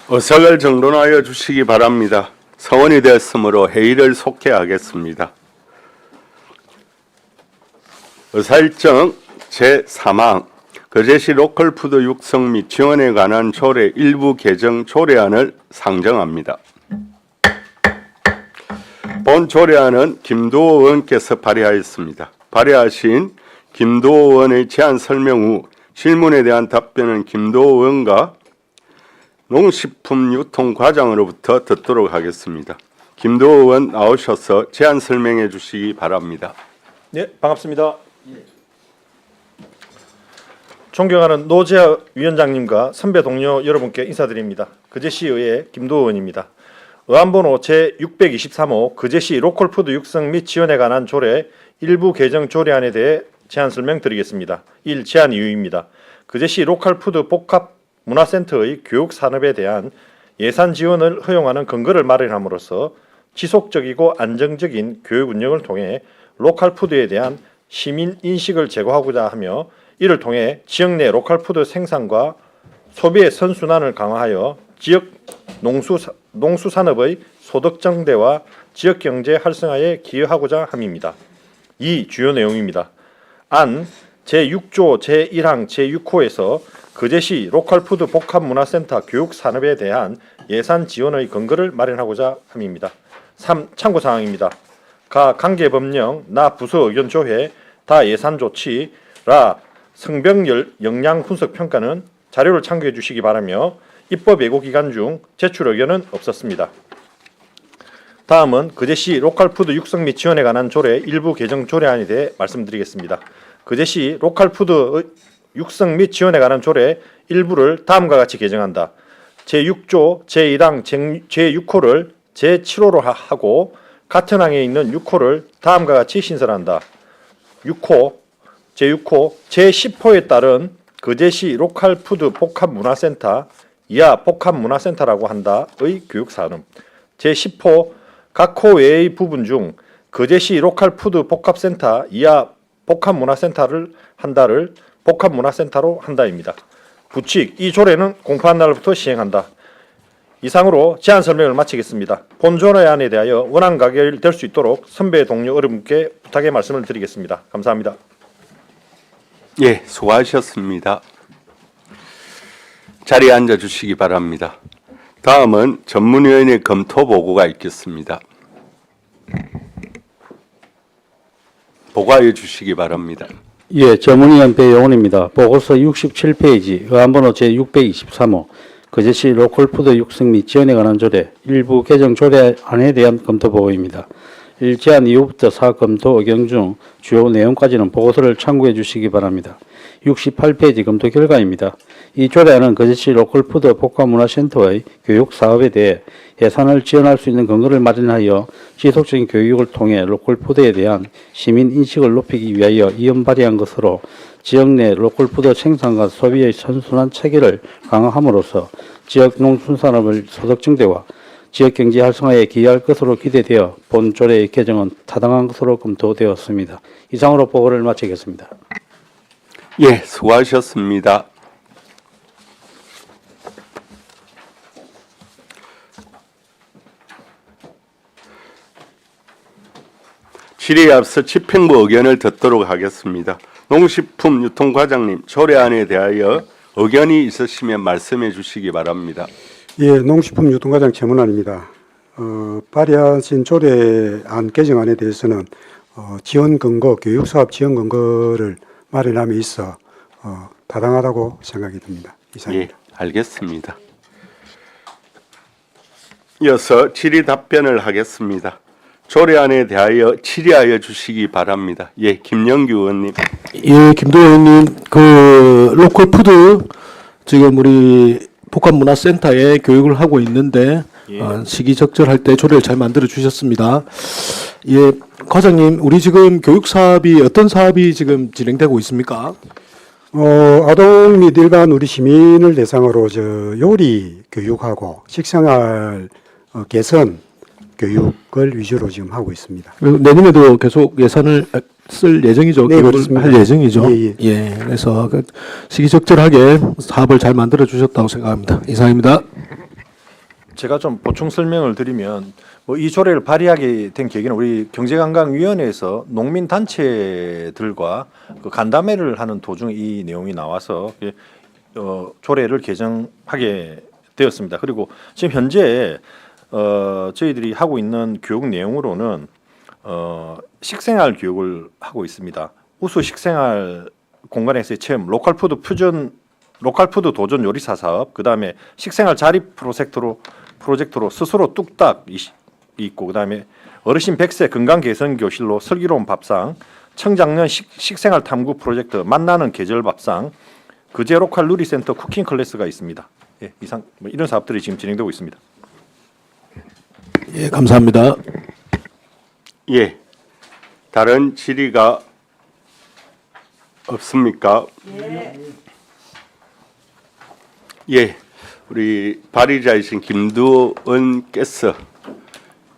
의석을 정돈하여 주시기 바랍니다. 서원이 되었으므로 회의를 속회하겠습니다. 의사일정 제3항 거제시 로컬푸드 육성 및 지원에 관한 조례 일부 개정 조례안을 상정합니다. 본 조례안은 김도호 의원께서 발의하였습니다. 발의하신 김도호 의원의 제안 설명 후 질문에 대한 답변은 김도호 의원과 농식품 유통 과장으로부터 듣도록 하겠습니다. 김도호 의원 나오셔서 제안 설명해 주시기 바랍니다. 네, 반갑습니다. 존경하는 노재하 위원장님과 선배 동료 여러분께 인사드립니다. 거제시의회 김도호 의원입니다. 의안번호 제623호 거제시 로컬푸드 육성 및 지원에 관한 조례 일부 개정 조례안에 대해 제안 설명드리겠습니다. 1. 제안 이유입니다. 거제시 로컬푸드 복합문화센터의 교육 산업에 대한 예산 지원을 허용하는 근거를 마련함으로써 지속적이고 안정적인 교육 운영을 통해 로컬푸드에 대한 시민 인식을 제고하고자 하며 이를 통해 지역 내 로컬푸드 생산과 소비의 선순환을 강화하여 지역 농수산업의 소득 증대와 지역 경제 활성화에 기여하고자 함입니다. 2. 주요 내용입니다. 안 제6조 제1항 제6호에서 거제시 로컬푸드 복합문화센터 교육산업에 대한 예산 지원의 근거를 마련하고자 함입니다. 3. 참고사항입니다. 가 관계법령 나 부서 의견 조회 다 예산 조치 라 성병 역량 분석 평가는 자료를 참고해 주시기 바라며 입법 예고 기간 중 제출 의견은 없었습니다. 다음은 거제시 로컬푸드 육성 및 지원에 관한 조례 일부 개정 조례안에 대해 말씀드리겠습니다. 거제시 로컬푸드 육성 및 지원에 관한 조례 일부를 다음과 같이 개정한다. 제6조 제1항 제6호를 제7호로 하고 같은 항에 있는 6호를 다음과 같이 신설한다. 6호 제6호 제10호에 따른 거제시 로컬푸드 복합문화센터 이하 복합문화센터라고 한다의 교육산업. 제10호 각 호 외의 부분 중 거제시 로컬푸드 복합센터 이하 복합문화센터를 한다를 복합문화센터로 한다입니다. 부칙 이 조례는 공포한 날부터 시행한다. 이상으로 제안 설명을 마치겠습니다. 본 조례안에 대하여 원안 가결될 수 있도록 선배 동료 여러분께 부탁의 말씀을 드리겠습니다. 감사합니다. 예, 수고하셨습니다. 자리에 앉아 주시기 바랍니다. 다음은 전문위원회 검토 보고가 있겠습니다. 보고하여 주시기 바랍니다. 예, 전문위원 배용훈입니다. 보고서 67페이지 의안번호 제623호 거제시 로컬푸드 육성 및 지원에 관한 조례 일부 개정 조례안에 대한 검토 보고입니다. 1. 제안 이후부터 4 검토 의견 중 주요 내용까지는 보고서를 참고해 주시기 바랍니다. 68페이지 검토 결과입니다. 이 조례안은 거제시 로컬푸드 복합문화센터의 교육 사업에 대해 예산을 지원할 수 있는 근거를 마련하여 지속적인 교육을 통해 로컬푸드에 대한 시민 인식을 높이기 위하여 이원 발의한 것으로 지역 내 로컬푸드 생산과 소비의 선순환 체계를 강화함으로써 지역 농수산업의 소득 증대와 지역 경제 활성화에 기여할 것으로 기대되어 본 조례의 개정은 타당한 것으로 검토되었습니다. 이상으로 보고를 마치겠습니다. 예, 수고하셨습니다. 질의에 앞서 집행부 의견을 듣도록 하겠습니다. 농식품 유통과장님, 조례안에 대하여 의견이 있으시면 말씀해 주시기 바랍니다. 예, 농식품 유통과장 최문환입니다. 발의하신 조례안 개정안에 대해서는 지원 근거, 교육사업 지원 근거를 마련함에 있어 타당하다고 생각이 듭니다. 이상입니다. 예, 알겠습니다. 이어서 질의 답변을 하겠습니다. 조례안에 대하여 질의하여 주시기 바랍니다. 예, 김영규 의원님. 예, 김도호 의원님, 그 로컬푸드 지금 우리 복합문화센터에 교육을 하고 있는데 시기적절할 때 조례를 잘 만들어 주셨습니다. 예, 과장님, 우리 지금 교육 사업이 어떤 사업이 지금 진행되고 있습니까? 아동 및 일반 우리 시민을 대상으로 요리 교육하고 식생활 개선 교육을 위주로 지금 하고 있습니다. 내년에도 계속 예산을 쓸 예정이죠. 네, 교육을 그렇습니다. 할 예정이죠. 예, 예. 그래서 시기적절하게 사업을 잘 만들어 주셨다고 생각합니다. 이상입니다. 제가 좀 보충 설명을 드리면 이 조례를 발의하게 된 계기는 우리 경제관광위원회에서 농민 단체들과 그 간담회를 하는 도중에 이 내용이 나와서 조례를 개정하게 되었습니다. 그리고 지금 현재 저희들이 하고 있는 교육 내용으로는 식생활 교육을 하고 있습니다. 우수 식생활 공간에서의 체험, 로컬푸드 도전 요리사 사업, 그 다음에 식생활 자립 프로젝트로 스스로 뚝딱 있고, 그 다음에 어르신 100세 건강 개선 교실로 슬기로운 밥상, 청장년 식생활 탐구 프로젝트 만나는 계절 밥상, 그제 로컬 누리센터 쿠킹 클래스가 있습니다. 예, 이상 이런 사업들이 지금 진행되고 있습니다. 예, 감사합니다. 예. 다른 질의가 없습니까? 예. 우리 발의자이신 김두은께서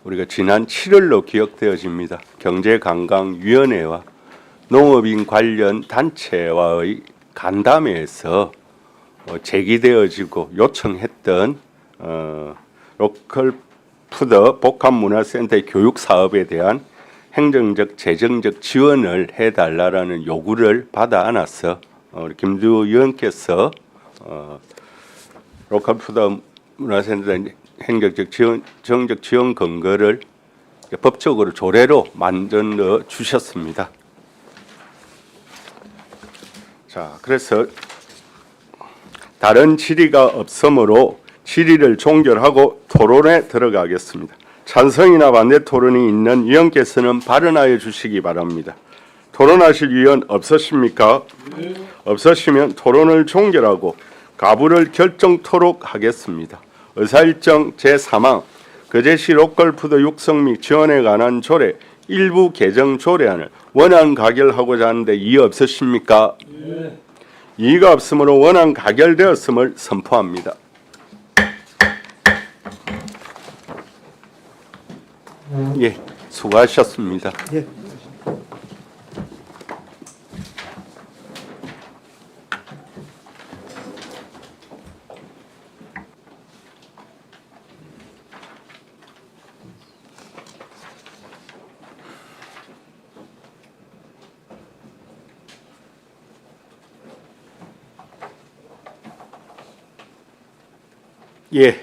우리가 지난 7월로 기억되어집니다. 경제관광위원회와 농업인 관련 단체와의 간담회에서 제기되어지고 요청했던 로컬 푸드 복합문화센터의 교육 사업에 대한 행정적 재정적 지원을 해달라라는 요구를 받아 안아서 우리 김두 의원께서 로컬 푸드 문화센터의 행정적 지원, 정적 지원 근거를 법적으로 조례로 만들어 주셨습니다. 자, 그래서 다른 질의가 없으므로 질의를 종결하고 토론에 들어가겠습니다. 찬성이나 반대 토론이 있는 위원께서는 발언하여 주시기 바랍니다. 토론하실 위원 없으십니까? 네. 없으시면 토론을 종결하고 가부를 결정토록 하겠습니다. 의사일정 제3항 거제시 로컬푸드 육성 및 지원에 관한 조례 일부 개정 조례안을 원안 가결하고자 하는데 이의 없으십니까? 네. 이의가 없으므로 원안 가결되었음을 선포합니다. 예, 수고하셨습니다. 예. 예,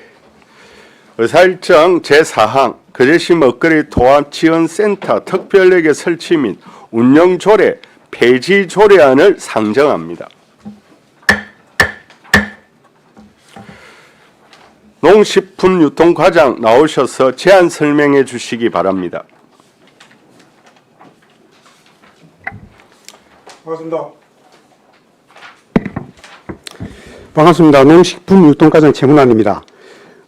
의사일정 제4항 거제시 먹거리 통합지원센터 특별회계 설치 및 운영 조례 폐지 조례안을 상정합니다. 농식품 유통과장 나오셔서 제안 설명해 주시기 바랍니다. 반갑습니다. 농식품유통과장 최문환입니다.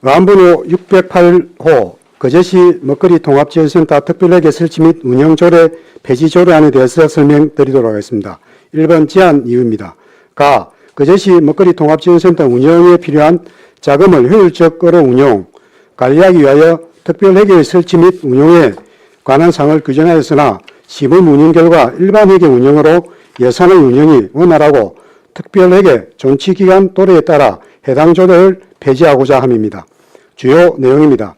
의안번호 608호 거제시 먹거리 통합지원센터 특별회계 설치 및 운영 조례 폐지 조례안에 대해서 설명드리도록 하겠습니다. 1번 제안 이유입니다. 가 거제시 먹거리 통합지원센터 운영에 필요한 자금을 효율적으로 운용, 관리하기 위하여 특별회계의 설치 및 운용에 관한 사항을 규정하였으나 시범 운영 결과 일반 회계 운영으로 예산의 운영이 원활하고 특별회계 존치기간 도래에 따라 해당 조례를 폐지하고자 함입니다. 주요 내용입니다.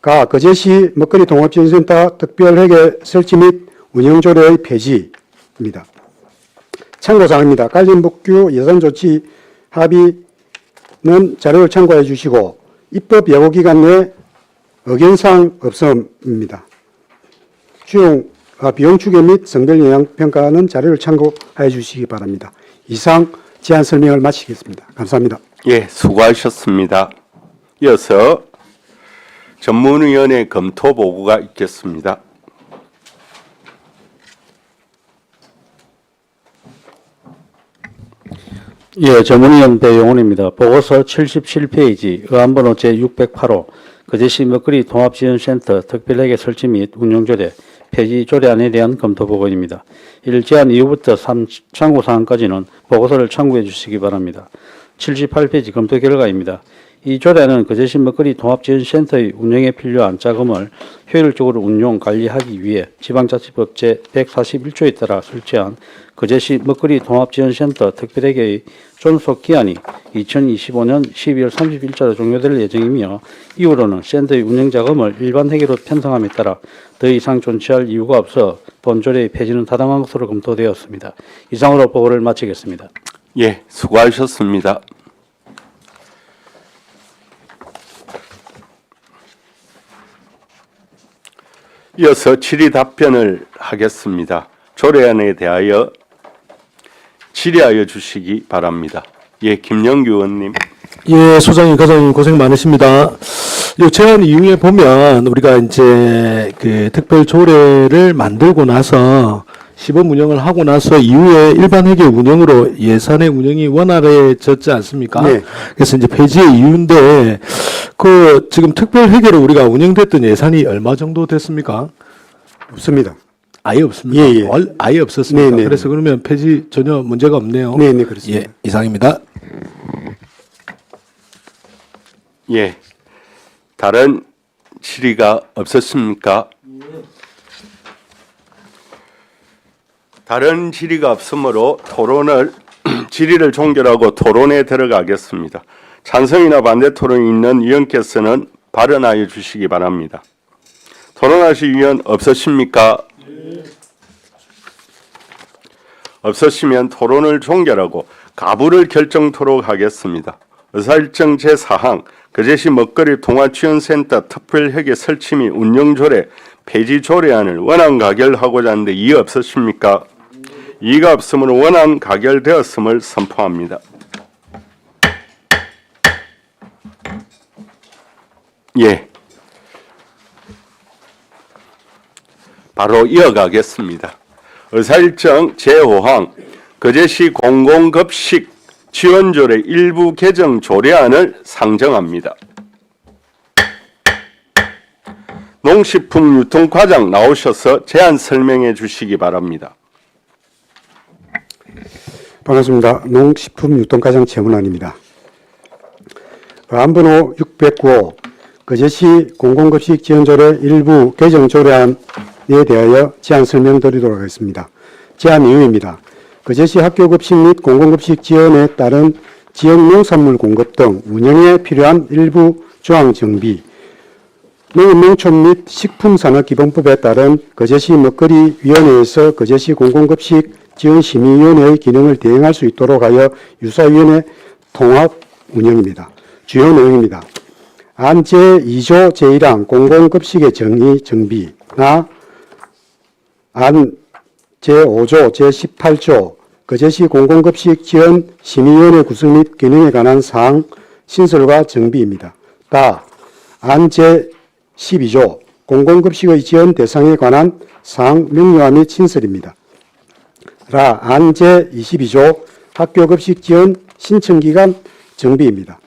가 거제시 먹거리 통합지원센터 특별회계 설치 및 운영조례의 폐지입니다. 참고사항입니다. 관련 복규 예산조치 합의는 자료를 참고해 주시고 입법 예고기간 내 의견사항 없음입니다. 비용 추계 및 성별 영향평가는 자료를 참고해 주시기 바랍니다. 이상 제안 설명을 마치겠습니다. 감사합니다. 예, 수고하셨습니다. 이어서 전문위원회 검토 보고가 있겠습니다. 예, 전문위원 배용훈입니다. 보고서 77페이지 의안번호 제608호 거제시 먹거리 통합지원센터 특별회계 설치 및 운영조례 폐지 조례안에 대한 검토 보고입니다. 1제안 이후부터 3 참고 사항까지는 보고서를 참고해 주시기 바랍니다. 78페이지 검토 결과입니다. 이 조례안은 거제시 먹거리 통합지원센터의 운영에 필요한 자금을 효율적으로 운용 관리하기 위해 지방자치법 제141조에 따라 설치한 거제시 먹거리 통합지원센터 특별회계의 존속 기한이 2025년 12월 30일자로 종료될 예정이며 이후로는 센터의 운영 자금을 일반 회계로 편성함에 따라 더 이상 존치할 이유가 없어 본 조례의 폐지는 타당한 것으로 검토되었습니다. 이상으로 보고를 마치겠습니다. 예, 수고하셨습니다. 이어서 질의 답변을 하겠습니다. 조례안에 대하여 질의하여 주시기 바랍니다. 예, 김영규 의원님. 예, 소장님, 과장님 고생 많으십니다. 이 제안 이후에 보면 우리가 이제 그 특별 조례를 만들고 나서 시범 운영을 하고 나서 이후에 일반 회계 운영으로 예산의 운영이 원활해졌지 않습니까? 네. 그래서 이제 폐지의 이유인데 그 지금 특별 회계로 우리가 운영됐던 예산이 얼마 정도 됐습니까? 없습니다. 아예 없습니다. 예, 예. 아예 없었습니다. 네, 네. 그래서 그러면 폐지 전혀 문제가 없네요. 네, 네, 그렇습니다. 예, 이상입니다. 예, 다른 질의가 없었습니까? 다른 질의가 없으므로 질의를 종결하고 토론에 들어가겠습니다. 찬성이나 반대 토론이 있는 위원께서는 발언하여 주시기 바랍니다. 토론하실 위원 없으십니까? 없으시면 토론을 종결하고 가부를 결정토록 하겠습니다. 의사일정 제4항 거제시 먹거리 통합지원센터 특별회계 설치 및 운영조례 폐지 조례안을 원안 가결하고자 하는데 이의 없으십니까? 이의가 없으므로 원안 가결되었음을 선포합니다. 예. 바로 이어가겠습니다. 의사일정 제5항 거제시 공공급식 지원조례 일부 개정 조례안을 상정합니다. 농식품유통과장 나오셔서 제안 설명해 주시기 바랍니다. 반갑습니다. 농식품유통과장 최문환입니다. 안번호 609호 거제시 공공급식 지원조례 일부 개정 조례안에 대하여 제안 설명드리도록 하겠습니다. 제안 이유입니다. 거제시 학교급식 및 공공급식 지원에 따른 지역 농산물 공급 등 운영에 필요한 일부 조항 정비, 농업농촌 및 식품산업기본법에 따른 거제시 먹거리위원회에서 거제시 공공급식 지원심의위원회의 기능을 대행할 수 있도록 하여 유사위원회 통합 운영입니다. 주요 내용입니다. 안 제2조 제1항 공공급식의 정비나 안 제5조 제18조 거제시 공공급식 지원 심의위원회 구성 및 기능에 관한 사항 신설과 정비입니다. 안 제12조 공공급식의 지원 대상에 관한 사항 명료화 및 신설입니다. 안 제22조 학교급식 지원 신청기간 정비입니다.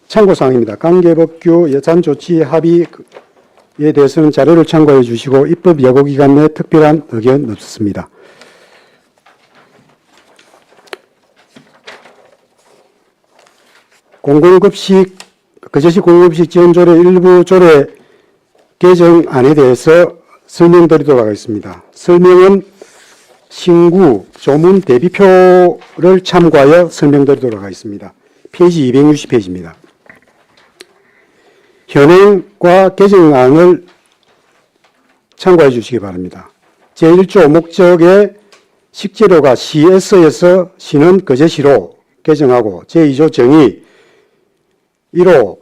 참고사항입니다. 관계법규 예산조치 합의에 대해서는 자료를 참고해 주시고 입법 예고기간 내 특별한 의견 없습니다. 거제시 공공급식 지원조례 일부 조례 개정안에 대해서 설명드리도록 하겠습니다. 설명은 신구 조문 대비표를 참고하여 설명드리도록 하겠습니다. 페이지 260페이지입니다. 현행과 개정안을 참고해 주시기 바랍니다. 제1조 목적의 식재료가 CS에서 C는 거제시로 개정하고 제2조 정의 1호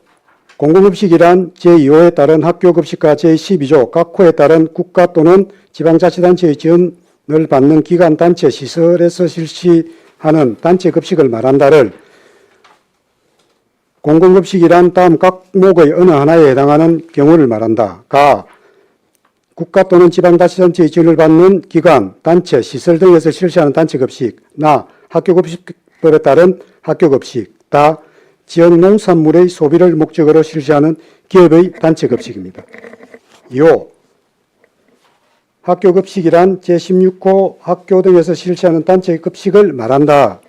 공공급식이란 제2호에 따른 학교급식과 제12조 각 호에 따른 국가 또는 지방자치단체의 지원을 받는 기관, 단체, 시설에서 실시하는 단체급식을 말한다를 공공급식이란 다음 각목의 어느 하나에 해당하는 경우를 말한다. 국가 또는 지방자치단체의 지원을 받는 기관, 단체, 시설 등에서 실시하는 단체급식. 학교급식법에 따른 학교급식. 지역 농산물의 소비를 목적으로 실시하는 기업의 단체급식입니다. 2호 학교 급식이란 제16호 학교 등에서 실시하는 단체 급식을 말한다.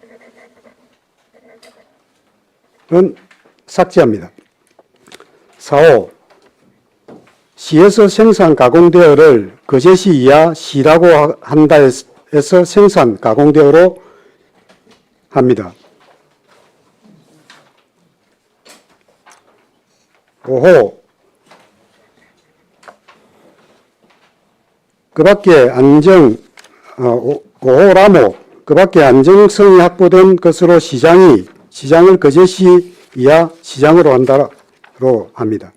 는 삭제합니다. 4호 시에서 생산 가공되어를 거제시 이하 시라고 한다 해서 생산 가공되어로 합니다. 5호 그 밖에 5호 라모 그 밖에 안정성이 확보된 것으로 시장을 거제시 이하 시장으로 한다로 합니다.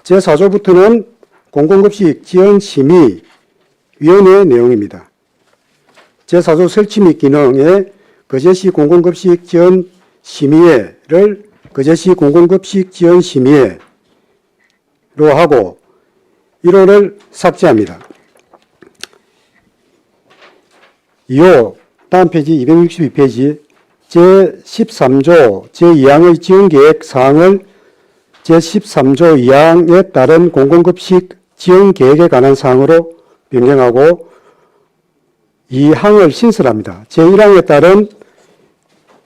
제4조부터는 공공급식 지원심의위원회 내용입니다. 제4조 설치 및 기능에 거제시 공공급식 지원심의회를 거제시 공공급식 지원심의회로 하고 1호를 삭제합니다. 2호 다음 페이지 262페이지 제13조 제2항의 지원계획 사항을 제13조 2항에 따른 공공급식 지원계획에 관한 사항으로 변경하고 2항을 신설합니다. 제1항에 따른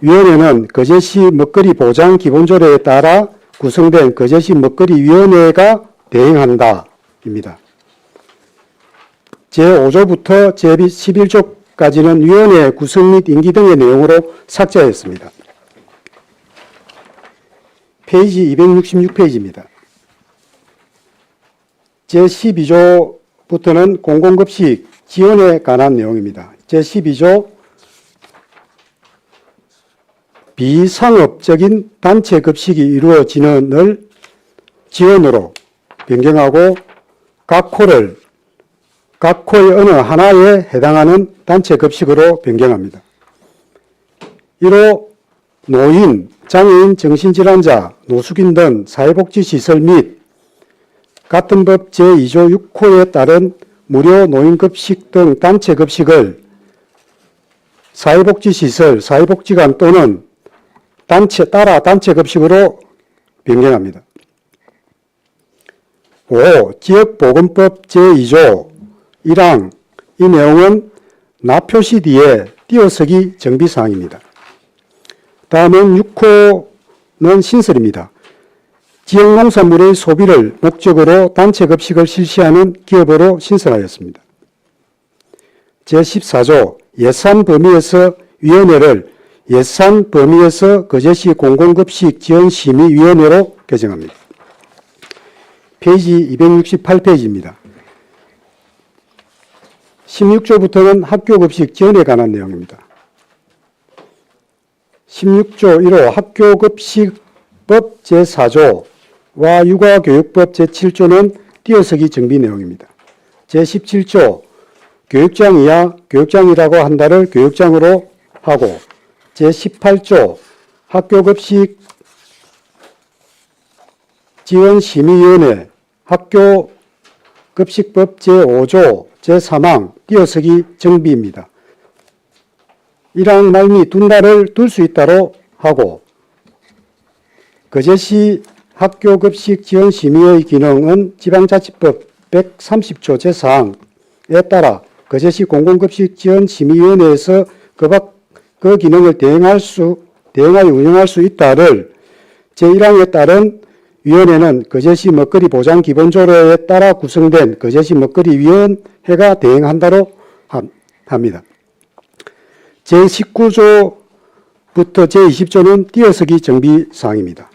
위원회는 거제시 먹거리 보장 기본조례에 따라 구성된 거제시 먹거리위원회가 대행한다. 입니다. 제5조부터 제11조까지는 위원회 구성 및 임기 등의 내용으로 삭제하였습니다. 페이지 266페이지입니다. 제12조부터는 공공급식 지원에 관한 내용입니다. 제12조 비상업적인 단체 급식이 이루어지는을 지원으로 변경하고 각 코의 어느 하나에 해당하는 단체 급식으로 변경합니다. 1호 노인, 장애인, 정신질환자, 노숙인 등 사회복지시설 및 같은 법 제2조 6호에 따른 무료 노인급식 등 단체 급식을 사회복지시설, 사회복지관 또는 단체 급식으로 변경합니다. 5. 지역보건법 제2조 1항 이 내용은 나 표시 뒤에 띄어쓰기 정비사항입니다. 다음은 6호는 신설입니다. 지역농산물의 소비를 목적으로 단체 급식을 실시하는 기업으로 신설하였습니다. 제14조 예산 범위에서 위원회를 예산 범위에서 거제시 공공급식 지원심의위원회로 개정합니다. 페이지 268페이지입니다. 16조부터는 학교급식 지원에 관한 내용입니다. 16조 1호 학교급식법 제4조와 육아교육법 제7조는 띄어쓰기 정비 내용입니다. 제17조 교육장 이하 교육장이라고 한다를 교육장으로 하고 제18조 학교급식 지원심의위원회 학교급식법 제5조 제3항 띄어쓰기 정비입니다. 1항 말미 둔달을 둘 수 있다로 하고 거제시 학교급식 지원심의의 기능은 지방자치법 130조 제4항에 따라 거제시 공공급식 지원심의위원회에서 그 기능을 대행하여 운영할 수 있다를 제1항에 따른 위원회는 거제시 먹거리 보장 기본조례에 따라 구성된 거제시 먹거리위원회가 대행한다로 합니다. 제19조부터 제20조는 띄어쓰기 정비사항입니다.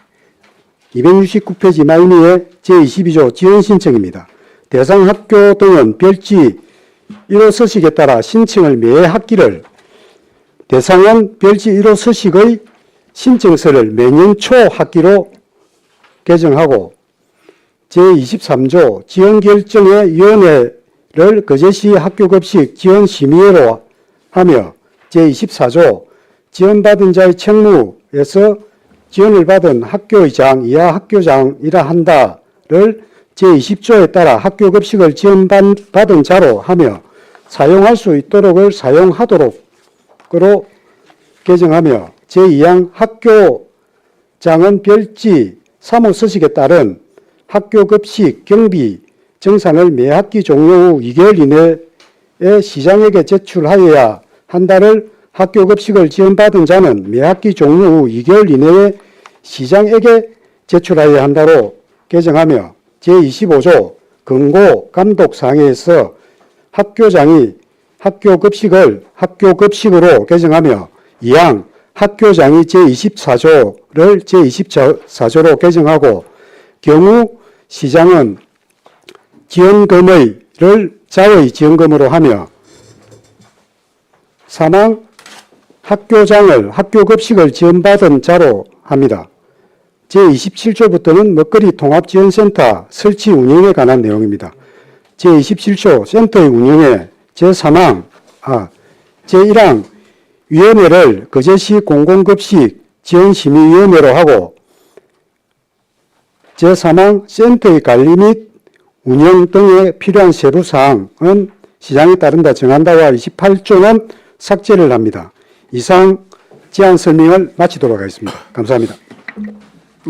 269페이지 말미에 제22조 지원신청입니다. 대상 학교 등은 별지 1호 서식에 따라 신청을 매 학기를 대상은 별지 1호 서식의 신청서를 매년 초 학기로 개정하고 제23조 지원결정의 위원회를 거제시 학교급식 지원심의회로 하며 제24조 지원받은 자의 책무에서 지원을 받은 학교의 장 이하 학교장이라 한다를 제20조에 따라 학교급식을 지원받은 자로 하며 사용할 수 있도록을 사용하도록으로 개정하며 제2항 학교장은 별지 3호 서식에 따른 학교급식 경비 정산을 매 학기 종료 후 2개월 이내에 시장에게 제출하여야 한다를 학교 급식을 지원받은 자는 매 학기 종료 후 2개월 이내에 시장에게 제출하여야 한다로 개정하며 제25조 권고 감독 사항에서 학교장이 학교 급식으로 개정하며 이항 학교장이 제24조를 제24조로 개정하고 경우 시장은 지원금을 자의 지원금으로 하며 사망 학교장을 학교 급식을 지원받은 자로 합니다. 제27조부터는 먹거리 통합지원센터 설치 운영에 관한 내용입니다. 제27조 센터의 운영에 제1항 위원회를 거제시 공공급식 지원심의위원회로 하고 제3항 센터의 관리 및 운영 등에 필요한 세부사항은 시장에 따른다 정한다와 28조는 삭제를 합니다. 이상 제안 설명을 마치도록 하겠습니다. 감사합니다.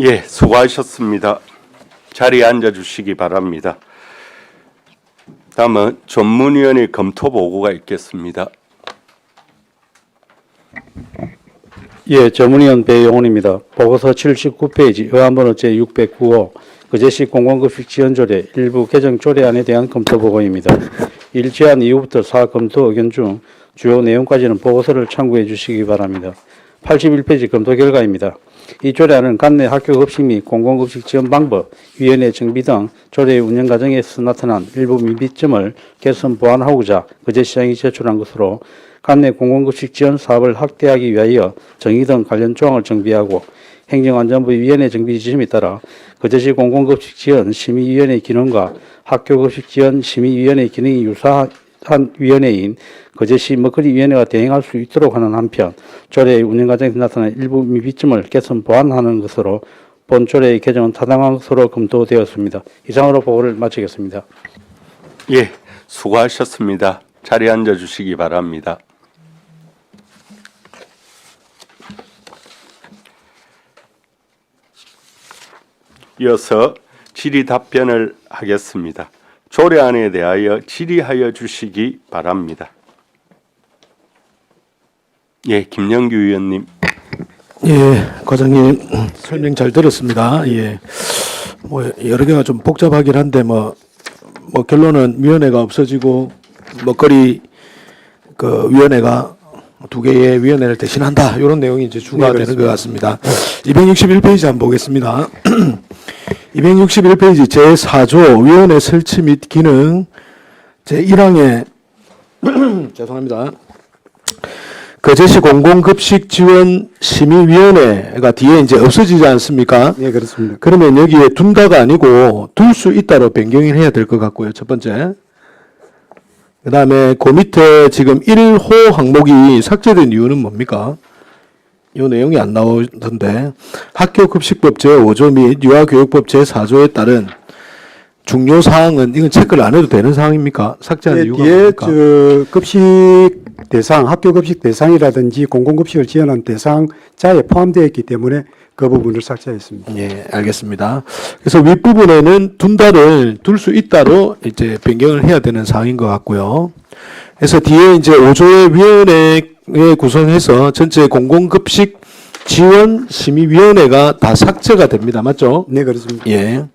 예, 수고하셨습니다. 자리에 앉아주시기 바랍니다. 다음은 전문위원회 검토 보고가 있겠습니다. 예, 전문위원 배용훈입니다. 보고서 79페이지 의안번호 제609호 거제시 공공급식 지원조례 일부 개정 조례안에 대한 검토 보고입니다. 1제안 이후부터 4검토 의견 중 주요 내용까지는 보고서를 참고해 주시기 바랍니다. 81페이지 검토 결과입니다. 이 조례안은 관내 학교 급식 및 공공급식 지원 방법, 위원회 정비 등 조례 운영 과정에서 나타난 일부 미비점을 개선 보완하고자 거제시장이 제출한 것으로 관내 공공급식 지원 사업을 확대하기 위하여 정의 등 관련 조항을 정비하고 행정안전부의 위원회 정비 지침에 따라 거제시 공공급식 지원 심의위원회 기능과 학교급식 지원 심의위원회 기능이 유사한 위원회인 거제시 먹거리위원회가 대행할 수 있도록 하는 한편 조례의 운영 과정에서 나타난 일부 미비점을 개선 보완하는 것으로 본 조례의 개정은 타당한 것으로 검토되었습니다. 이상으로 보고를 마치겠습니다. 예, 수고하셨습니다. 자리에 앉아주시기 바랍니다. 이어서 질의 답변을 하겠습니다. 조례안에 대하여 질의하여 주시기 바랍니다. 예, 김영규 의원님. 예, 과장님 설명 잘 들었습니다. 예, 뭐 여러 개가 좀 복잡하긴 한데 뭐 결론은 위원회가 없어지고 먹거리 그 위원회가 두 개의 위원회를 대신한다. 이런 내용이 이제 주가 되는 것 같습니다. 261페이지 한번 보겠습니다. 261페이지 제4조 위원회 설치 및 기능 제1항에 죄송합니다. 거제시 공공급식 지원 심의위원회가 뒤에 이제 없어지지 않습니까? 네, 그렇습니다. 그러면 여기에 둔다가 아니고 둘 수 있다로 변경을 해야 될 것 같고요. 첫 번째. 그 다음에 그 밑에 지금 1호 항목이 삭제된 이유는 뭡니까? 이 내용이 안 나오던데 학교급식법 제5조 및 유아교육법 제4조에 따른 중요 사항은 이건 체크를 안 해도 되는 사항입니까? 삭제한 이유가 뒤에 뭡니까? 급식 대상, 학교 급식 대상이라든지 공공급식을 지원한 대상자에 포함되어 있기 때문에 그 부분을 삭제했습니다. 예, 알겠습니다. 그래서 윗부분에는 둔다를 둘 수 있다로 이제 변경을 해야 되는 사항인 것 같고요. 그래서 뒤에 이제 5조의 위원회 구성해서 전체 공공급식 지원 심의위원회가 다 삭제가 됩니다. 맞죠? 네, 그렇습니다. 예.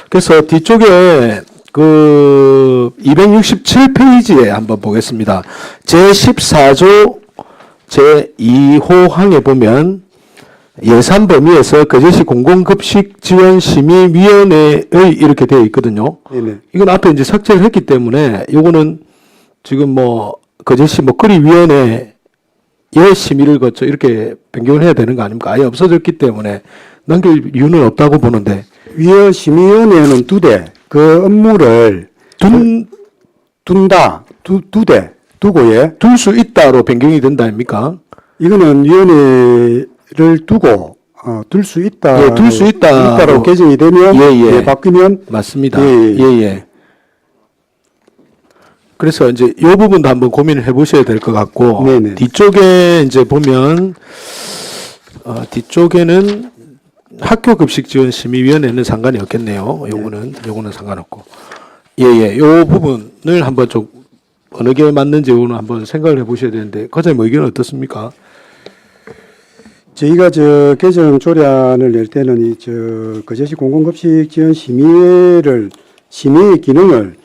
그래서 뒤쪽에 그 267페이지에 한번 보겠습니다. 제14조 제2호 항에 보면 예산 범위에서 거제시 공공급식 지원 심의위원회의 이렇게 되어 있거든요. 네네. 이건 앞에 이제 삭제를 했기 때문에 요거는 지금 뭐 거제시 먹거리위원회의 심의를 거쳐 이렇게 변경을 해야 되는 거 아닙니까? 아예 없어졌기 때문에 넘길 이유는 없다고 보는데. 위원 심의위원회는 2대, 그 업무를 둔다, 두 대, 두고에 둘 수 있다로 변경이 된다 아닙니까? 이거는 위원회를 두고 둘 수 있다. 예, 둘 수 있다로 개정이 되면 예. 바뀌면 맞습니다. 예. 예. 그래서 이제 이 부분도 한번 고민을 해보셔야 될 것 같고 네네. 뒤쪽에 이제 보면 뒤쪽에는 학교급식지원심의위원회는 상관이 없겠네요. 요거는 상관없고 예예. 요 부분을 한번 좀 어느 게 맞는지 오늘 한번 생각을 해보셔야 되는데 과장님 의견은 어떻습니까? 저희가 저 개정 조례안을 낼 때는 거제시 공공급식 지원 심의의 기능을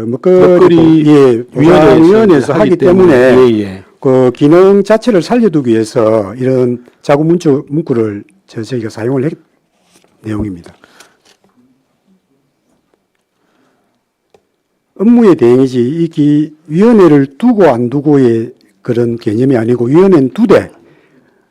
먹거리 위원회에서 하기 때문에 예예. 그 기능 자체를 살려두기 위해서 이런 자구 문구를 저희가 사용을 했 내용입니다. 업무의 대행이지 위원회를 두고 안 두고의 그런 개념이 아니고 위원회는 두 대.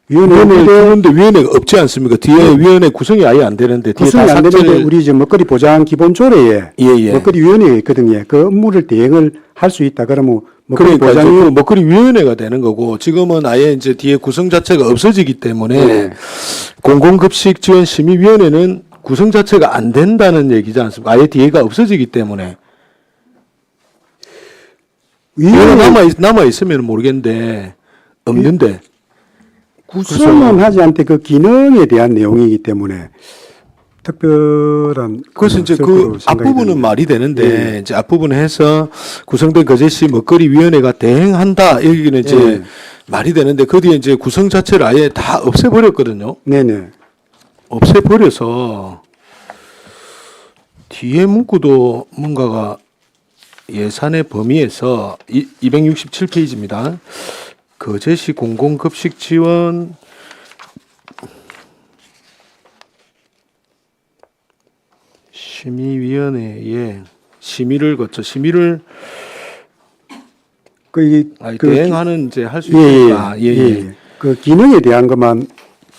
그런데 위원회가 없지 않습니까? 뒤에 위원회 구성이 아예 안 되는데 뒤에 구성이 다 안 되는데 삭제를 우리 먹거리 보장 기본 조례에 예예. 먹거리 위원회가 있거든요. 그 업무를 대행을 할 수 있다. 그러면 먹거리 그러니까 이제 보장이 그 먹거리 위원회가 되는 거고 지금은 아예 이제 뒤에 구성 자체가 없어지기 때문에 네. 공공급식 지원 심의위원회는 구성 자체가 안 된다는 얘기지 않습니까? 아예 뒤에가 없어지기 때문에 위원회 남아 있으면 모르겠는데 없는데 구성은 하지 않되 그 기능에 대한 내용이기 때문에 특별한 그래서 이제 그 생각이 앞부분은 듭니다. 말이 되는데 예. 이제 앞부분에 해서 구성된 거제시 먹거리 위원회가 대행한다 여기는 이제 예. 말이 되는데 그 뒤에 이제 구성 자체를 아예 다 없애버렸거든요. 네네. 없애버려서 뒤에 문구도 뭔가가 예산의 범위에서 267페이지입니다. 거제시 공공급식 지원 심의위원회에 심의를 거쳐 심의를 대행하는 이제 할 수 있으니까 그 기능에 대한 것만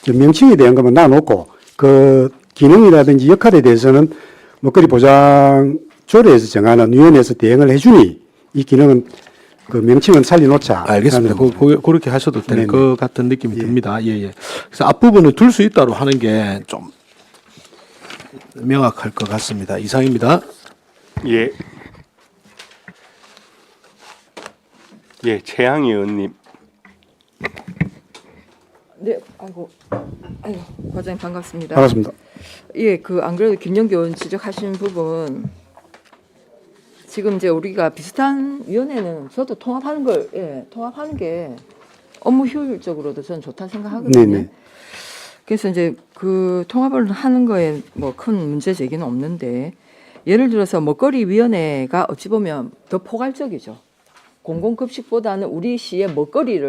명칭에 대한 것만 놔놓고 그 기능이라든지 역할에 대해서는 먹거리 보장 조례에서 정하는 위원회에서 대행을 해주니 이 기능은 그 명칭은 살려놓자. 알겠습니다. 그렇게 하셔도 될 네네. 것 같은 느낌이 듭니다. 예. 그래서 앞부분을 둘 수 있다로 하는 게 좀 명확할 것 같습니다. 이상입니다. 예. 예, 최양희 의원님. 네, 아이고, 과장님 반갑습니다. 반갑습니다. 예, 그 안 그래도 김영기 의원 지적하신 부분 지금 이제 우리가 비슷한 위원회는 저도 통합하는 게 업무 효율적으로도 저는 좋다 생각하거든요. 네네. 그래서 이제 그 통합을 하는 거에 뭐 큰 문제 제기는 없는데 예를 들어서 먹거리 위원회가 어찌 보면 더 포괄적이죠. 공공급식보다는 우리 시의 먹거리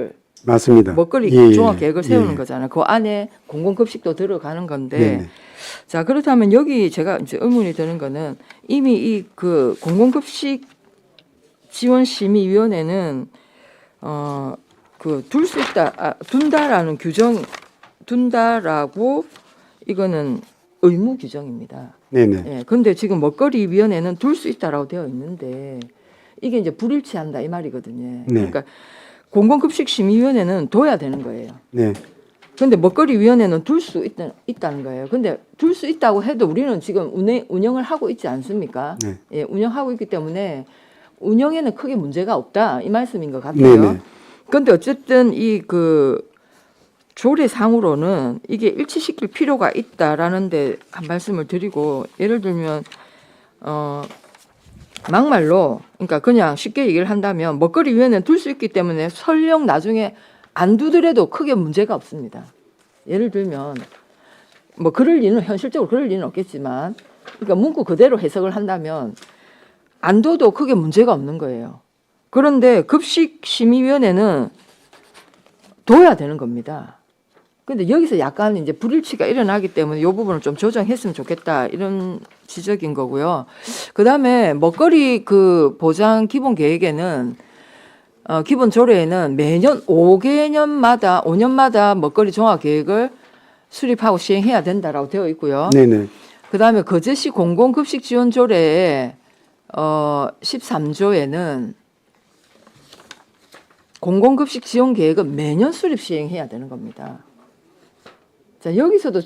맞습니다. 종합 계획을 세우는 거잖아요. 그 안에 공공급식도 들어가는 건데, 네네. 자 그렇다면 여기 제가 이제 의문이 드는 거는 이미 이 그 공공급식 지원심의위원회는 그 둘 수 있다, 둔다라는 규정, 둔다라고 이거는 의무 규정입니다. 네네. 예, 근데 지금 먹거리 위원회는 둘 수 있다라고 되어 있는데 이게 이제 불일치한다 이 말이거든요. 네. 그러니까 공공급식 심의위원회는 둬야 되는 거예요. 네. 근데 먹거리 위원회는 둘 수 있다는 거예요. 근데 둘 수 있다고 해도 우리는 지금 운영을 하고 있지 않습니까? 네. 예, 운영하고 있기 때문에 운영에는 크게 문제가 없다 이 말씀인 것 같아요. 네네. 근데 어쨌든 이 그 조례상으로는 이게 일치시킬 필요가 있다라는데 한 말씀을 드리고 예를 들면 막말로 그러니까 그냥 쉽게 얘기를 한다면 먹거리 위원회는 둘 수 있기 때문에 설령 나중에 안 두더라도 크게 문제가 없습니다. 예를 들면 뭐 현실적으로 그럴 리는 없겠지만 그러니까 문구 그대로 해석을 한다면 안 둬도 크게 문제가 없는 거예요. 그런데 급식심의위원회는 둬야 되는 겁니다. 근데 여기서 약간 이제 불일치가 일어나기 때문에 이 부분을 좀 조정했으면 좋겠다 이런 지적인 거고요. 그다음에 먹거리 그 보장 기본 계획에는 기본 조례에는 매년 5년마다 먹거리 종합 계획을 수립하고 시행해야 된다라고 되어 있고요. 네네. 그다음에 거제시 공공급식 지원 조례에 13조에는 공공급식 지원 계획은 매년 수립 시행해야 되는 겁니다. 자, 여기서도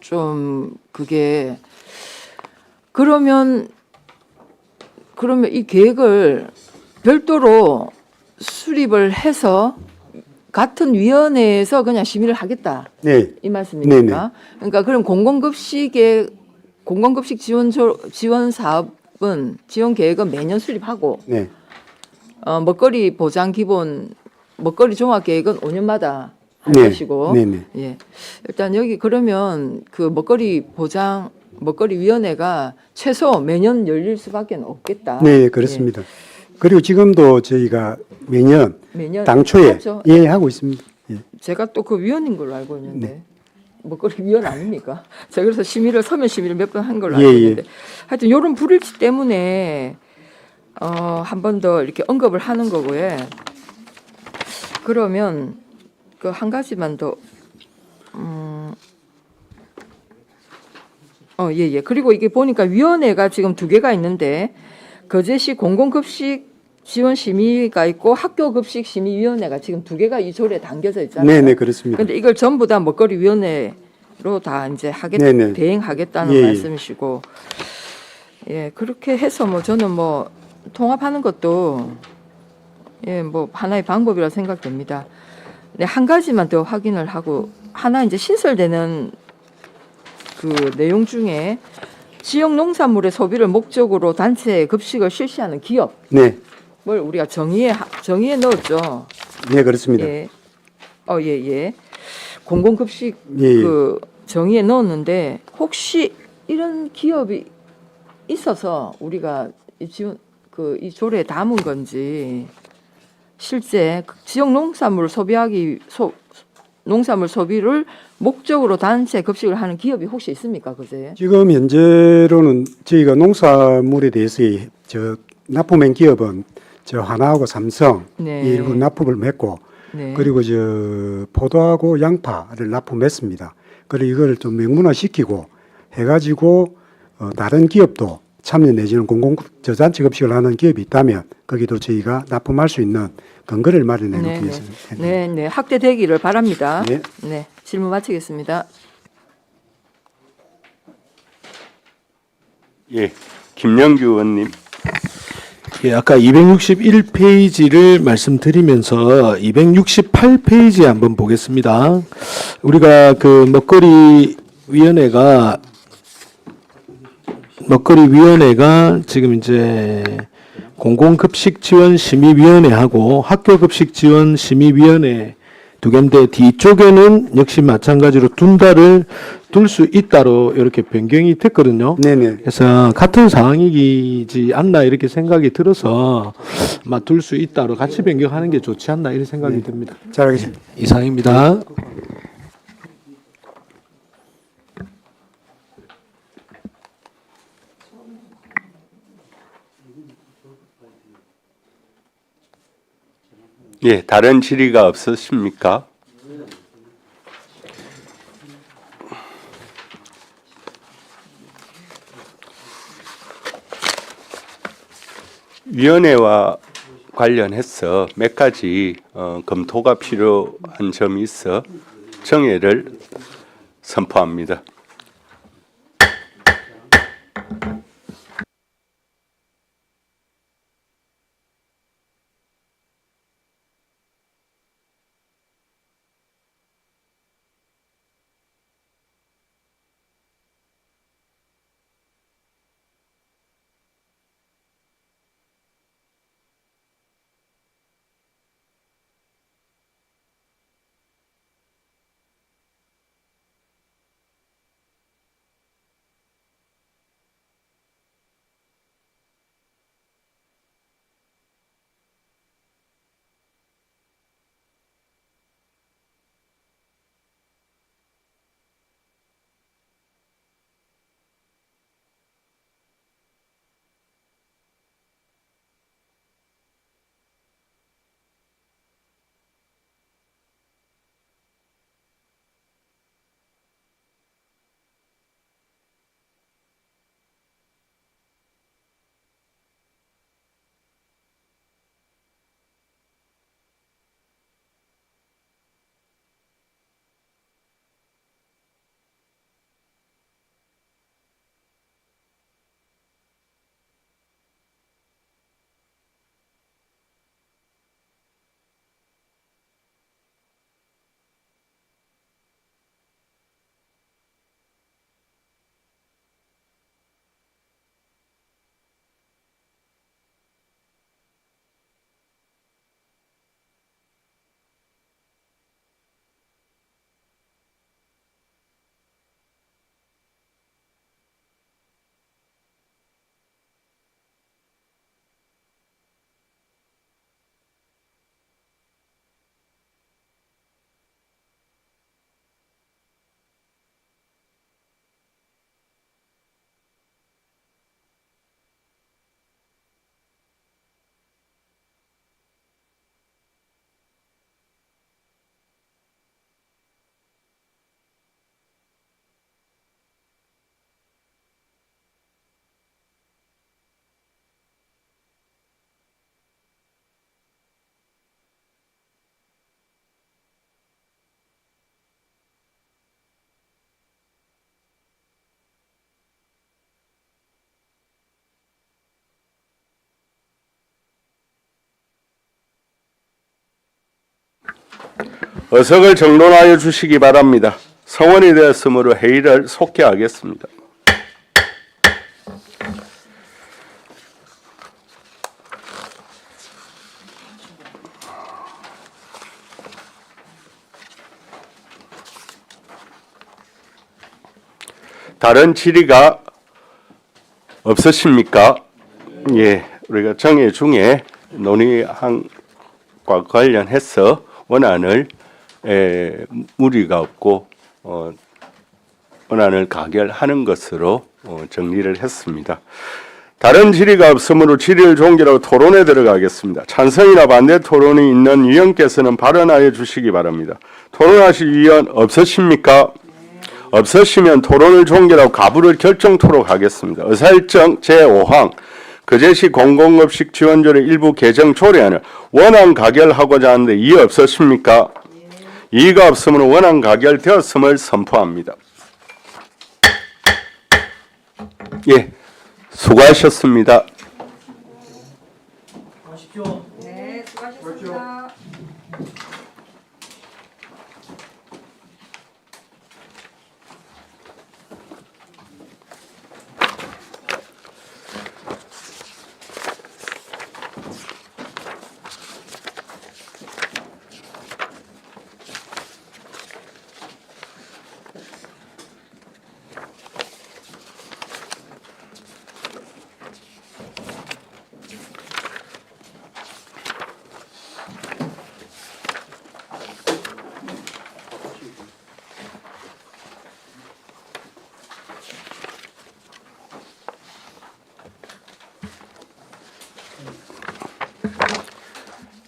좀 그게 그러면 이 계획을 별도로 수립을 해서 같은 위원회에서 그냥 심의를 하겠다. 네. 이 말씀입니까? 네네. 그러니까 그럼 공공급식 지원 사업 지원 계획은 매년 수립하고 네. 먹거리 보장 기본 먹거리 종합 계획은 5년마다 할 네. 것이고 네네. 예. 일단 여기 그러면 그 먹거리 위원회가 최소 매년 열릴 수밖에 없겠다. 네, 그렇습니다. 그리고 지금도 저희가 매년 매년 당초에 하죠. 예 하고 있습니다. 예. 제가 또 그 위원인 걸로 알고 있는데 네. 먹거리 위원 아닙니까? 제가 그래서 서면 심의를 몇 번 한 걸로 예, 알고 예. 있는데 하여튼 이런 불일치 때문에 한 번 더 이렇게 언급을 하는 거고요. 그러면 그 한 가지만 더 예. 그리고 이게 보니까 위원회가 지금 2개가 있는데 거제시 공공급식 지원 심의가 있고 학교급식 심의위원회가 지금 2개가 이 조례에 담겨져 있잖아요. 네네, 그렇습니다. 근데 이걸 전부 다 먹거리 위원회로 다 이제 네네. 대행하겠다는 예, 예. 말씀이시고, 예, 그렇게 해서 뭐 저는 뭐 통합하는 것도 예, 뭐 하나의 방법이라 생각됩니다. 네, 한 가지만 더 확인을 하고 하나 이제 신설되는 그 내용 중에 지역 농산물의 소비를 목적으로 단체 급식을 실시하는 기업. 네. 뭘 우리가 정의에 넣었죠. 네, 그렇습니다. 예. 예. 공공급식 예, 예. 그 정의에 넣었는데 혹시 이런 기업이 있어서 우리가 이 조례에 담은 건지 실제 지역 농산물 농산물 소비를 목적으로 단체 급식을 하는 기업이 혹시 있습니까, 그제? 지금 현재로는 저희가 농산물에 대해서 저 납품한 기업은 저 하나하고 삼성 네. 이 일부 납품을 맺고 네. 그리고 저 포도하고 양파를 납품했습니다. 그리고 이걸 좀 명문화시키고 해가지고 다른 기업도 참여 내지는 저단체 급식을 하는 기업이 있다면 거기도 저희가 납품할 수 있는 근거를 마련해 놓기 위해서. 네. 확대되기를 바랍니다. 네. 네. 질문 마치겠습니다. 예, 김영규 의원님. 예, 아까 261페이지를 말씀드리면서 268페이지 한번 보겠습니다. 우리가 그 먹거리 위원회가 지금 이제 공공급식지원심의위원회하고 학교급식지원심의위원회 2개인데 뒤쪽에는 역시 마찬가지로 둘 수 있다로 이렇게 변경이 됐거든요. 네네. 그래서 같은 상황이지 않나 이렇게 생각이 들어서 아마 둘 수 있다로 같이 변경하는 게 좋지 않나 이런 생각이 듭니다. 잘하겠습니다. 이상입니다. 예, 다른 질의가 없으십니까? 위원회와 관련해서 몇 가지 검토가 필요한 점이 있어 정해를 선포합니다. 의석을 정돈하여 주시기 바랍니다. 성원이 되었으므로 회의를 속개하겠습니다. 다른 질의가 없으십니까? 예, 우리가 정회 중에 논의안과 관련해서 원안을 무리가 없고 원안을 가결하는 것으로 정리를 했습니다. 다른 질의가 없으므로 질의를 종결하고 토론에 들어가겠습니다. 찬성이나 반대 토론이 있는 위원께서는 발언하여 주시기 바랍니다. 토론하실 위원 없으십니까? 없으시면 토론을 종결하고 가부를 결정토록 하겠습니다. 의사일정 제5항 거제시 공공급식 지원조례 일부 개정 조례안을 원안 가결하고자 하는데 이의 없으십니까? 이의가 없으므로 원안 가결되었음을 선포합니다. 예, 수고하셨습니다. 네, 수고하셨습니다.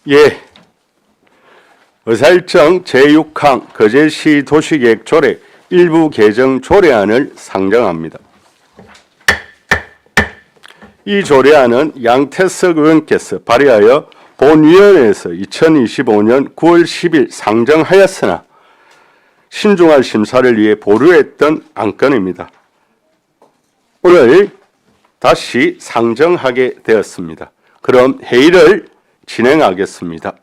예, 의사일정 제6항 거제시 도시계획 조례 일부 개정 조례안을 상정합니다. 이 조례안은 양태석 의원께서 발의하여 본위원회에서 2025년 9월 10일 상정하였으나 신중한 심사를 위해 보류했던 안건입니다. 오늘 다시 상정하게 되었습니다. 그럼 회의를 진행하겠습니다.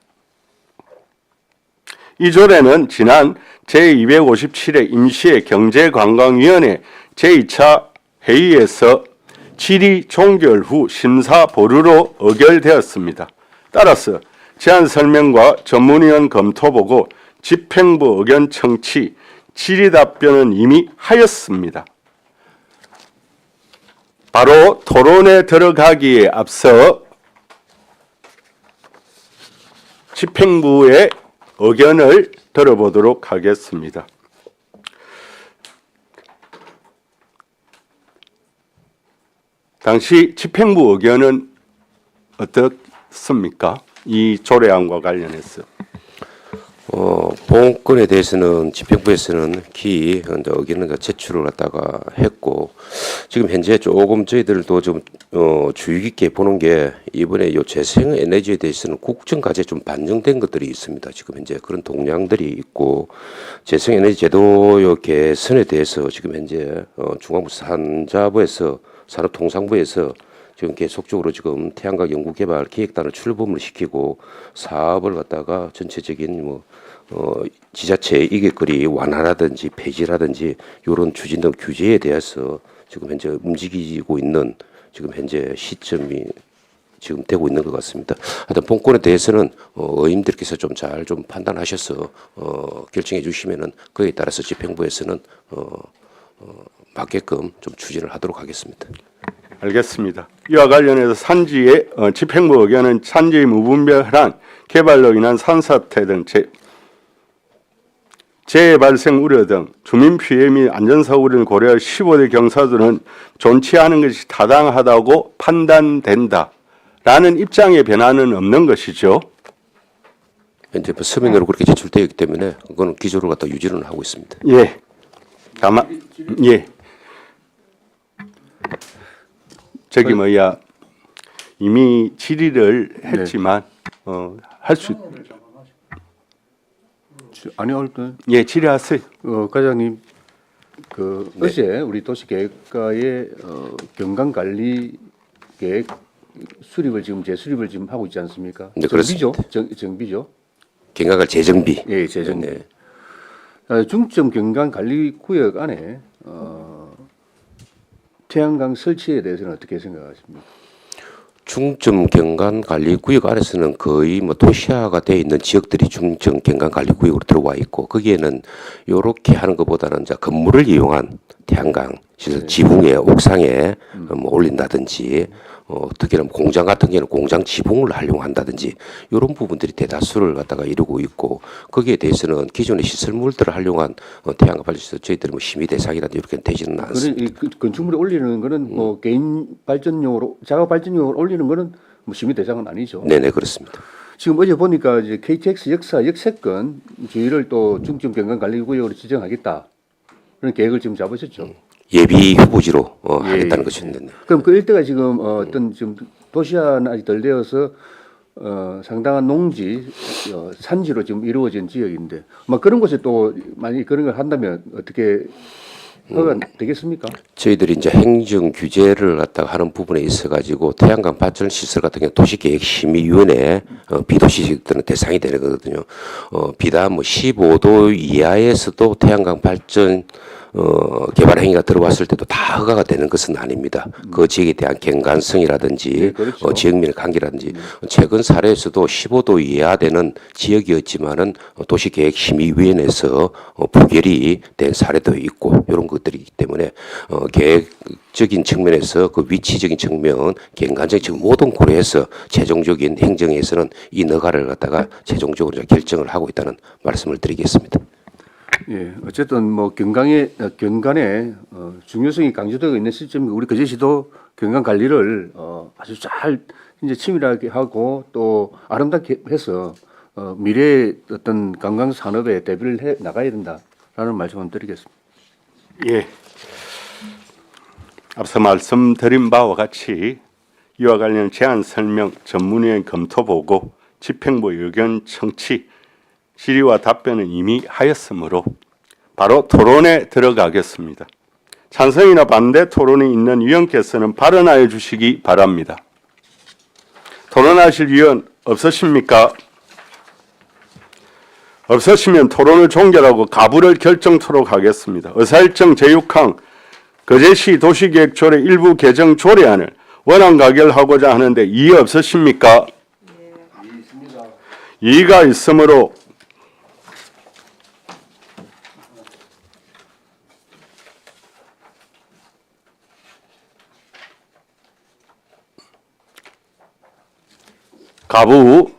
이 조례는 지난 제257회 임시회 경제관광위원회 제2차 회의에서 질의 종결 후 심사 보류로 의결되었습니다. 따라서 제안 설명과 전문위원 검토 보고 집행부 의견 청취, 질의 답변은 이미 하였습니다. 바로 토론에 들어가기에 앞서 집행부의 의견을 들어보도록 하겠습니다. 당시 집행부 의견은 어떻습니까? 이 조례안과 관련해서. 보험권에 대해서는 집행부에서는 의견을 제출을 갖다가 했고, 지금 현재 조금 저희들도 좀 주의 깊게 보는 게 이번에 요 재생에너지에 대해서는 국정과제에 좀 반영된 것들이 있습니다. 지금 현재 그런 동향들이 있고, 재생에너지 제도 요 개선에 대해서 지금 현재 중앙부 산자부에서 산업통상부에서 지금 계속적으로 지금 태양광 연구개발 기획단을 출범을 시키고 사업을 갖다가 전체적인 지자체의 이익거리 완화라든지 폐지라든지 이런 추진 등 규제에 대해서 지금 현재 움직이고 있는 지금 현재 시점이 지금 되고 있는 것 같습니다. 하여튼 본권에 대해서는 의원님들께서 좀 잘 좀 판단하셔서 결정해 주시면은 그에 따라서 집행부에서는 맞게끔 좀 추진을 하도록 하겠습니다. 알겠습니다. 이와 관련해서 산지의 집행부 의견은 산지의 무분별한 개발로 인한 산사태 등 재해 발생 우려 등 주민 피해 및 안전사고 우려를 고려할 15대 경사도는 존치 않은 것이 타당하다고 판단된다라는 입장의 변화는 없는 것이죠. 현재 서면으로 그렇게 제출되어 있기 때문에 그거는 기조를 갖다 유지는 하고 있습니다. 예. 예. 저기 뭐야 이미 질의를 했지만 할 수 아니요, 일단 예, 질의하세요. 과장님 어제 우리 도시계획과의 경강관리 계획 수립을 지금 재수립을 지금 하고 있지 않습니까? 네, 정비죠. 정비죠. 경관관 재정비. 예, 재정비. 네. 중점 경관 관리 구역 안에 태양광 설치에 대해서는 어떻게 생각하십니까? 중점 경관 관리 구역 안에서는 거의 뭐 도시화가 되어 있는 지역들이 중점 경관 관리 구역으로 들어와 있고 거기에는 요렇게 하는 것보다는 이제 건물을 이용한 태양광 시설 지붕에 옥상에 뭐 올린다든지 특히나 공장 같은 경우는 공장 지붕을 활용한다든지 이런 부분들이 대다수를 갖다가 이루고 있고 거기에 대해서는 기존의 시설물들을 활용한 태양광 발전소 저희들이 뭐 심의 대상이라든지 이렇게 되지는 않습니다. 건축물에 올리는 거는 뭐 개인 발전용으로 자가 발전용으로 올리는 거는 뭐 심의 대상은 아니죠. 네네 그렇습니다. 지금 어제 보니까 이제 KTX 역사 역세권 주위를 또 중점 경관 관리 구역으로 지정하겠다 그런 계획을 지금 잡으셨죠. 예비 후보지로 하겠다는 것입니다. 네. 그럼 그 일대가 지금 어떤 지금 도시화는 아직 덜 되어서 상당한 농지 산지로 지금 이루어진 지역인데 막 그런 곳에 또 만약 그런 걸 한다면 어떻게 허가 되겠습니까? 저희들이 이제 행정 규제를 갖다가 하는 부분에 있어 가지고 태양광 발전 시설 같은 경우 도시계획심의위원회 비도시들은 대상이 되는 거거든요. 비단 뭐 15도 이하에서도 태양광 발전 개발 행위가 들어왔을 때도 다 허가가 되는 것은 아닙니다. 그 지역에 대한 경관성이라든지 네, 그렇죠. 지역민의 관계라든지 최근 사례에서도 15도 이하 되는 지역이었지만은 도시계획심의위원회에서 부결이 된 사례도 있고 이런 것들이기 때문에 계획적인 측면에서 그 위치적인 측면, 경관적인 측면 모든 고려해서 최종적인 행정에서는 이 허가를 갖다가 최종적으로 결정을 하고 있다는 말씀을 드리겠습니다. 예, 어쨌든 뭐 경관의 중요성이 강조되고 있는 시점이 우리 거제시도 경관 관리를 아주 잘 이제 치밀하게 하고 또 아름답게 해서 미래의 어떤 관광 산업에 대비를 해 나가야 된다라는 말씀을 드리겠습니다. 예. 앞서 말씀드린 바와 같이 이와 관련 제안 설명, 전문위원 검토 보고, 집행부 의견 청취, 질의와 답변은 이미 하였으므로 바로 토론에 들어가겠습니다. 찬성이나 반대 토론이 있는 위원께서는 발언하여 주시기 바랍니다. 토론하실 위원 없으십니까? 없으시면 토론을 종결하고 가부를 결정토록 하겠습니다. 의사일정 제6항 거제시 도시계획조례 일부 개정 조례안을 원안 가결하고자 하는데 이의 없으십니까? 이의가 있으므로 가부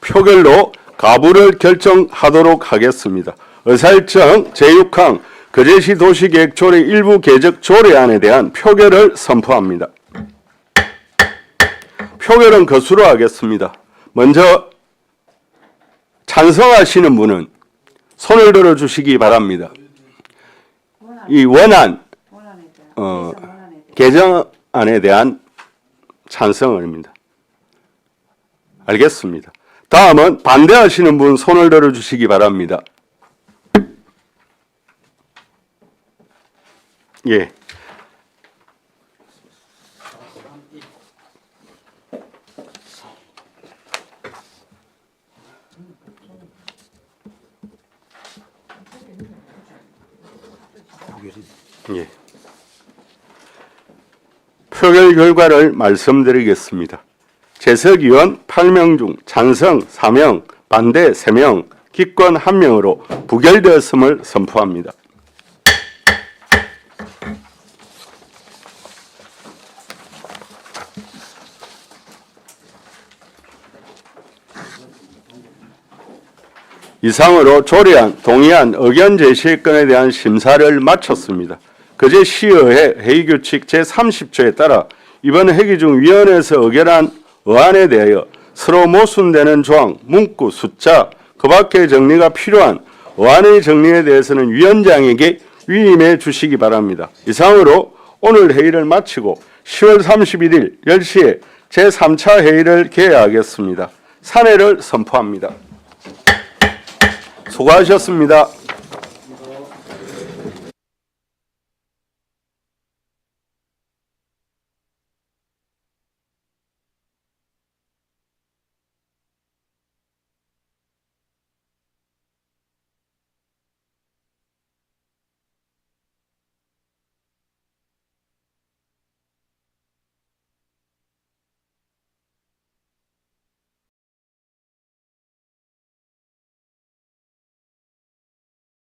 표결로 가부를 결정하도록 하겠습니다. 의사일정 제6항 거제시 도시계획조례 일부 개정 조례안에 대한 표결을 선포합니다. 표결은 것으로 하겠습니다. 먼저 찬성하시는 분은 손을 들어주시기 바랍니다. 이 원안 개정안에 대한 찬성입니다. 알겠습니다. 다음은 반대하시는 분 손을 들어주시기 바랍니다. 예. 예. 표결 결과를 말씀드리겠습니다. 재석 의원 8명 중 찬성 4명, 반대 3명, 기권 1명으로 부결되었음을 선포합니다. 이상으로 조례안, 동의안, 의견 제시 건에 대한 심사를 마쳤습니다. 거제시의회 회의규칙 제30조에 따라 이번 회기 중 위원회에서 의결한 의안에 대하여 서로 모순되는 조항, 문구, 숫자, 그 밖의 정리가 필요한 의안의 정리에 대해서는 위원장에게 위임해 주시기 바랍니다. 이상으로 오늘 회의를 마치고 10월 31일 10시에 제3차 회의를 개회하겠습니다. 산회를 선포합니다. 수고하셨습니다.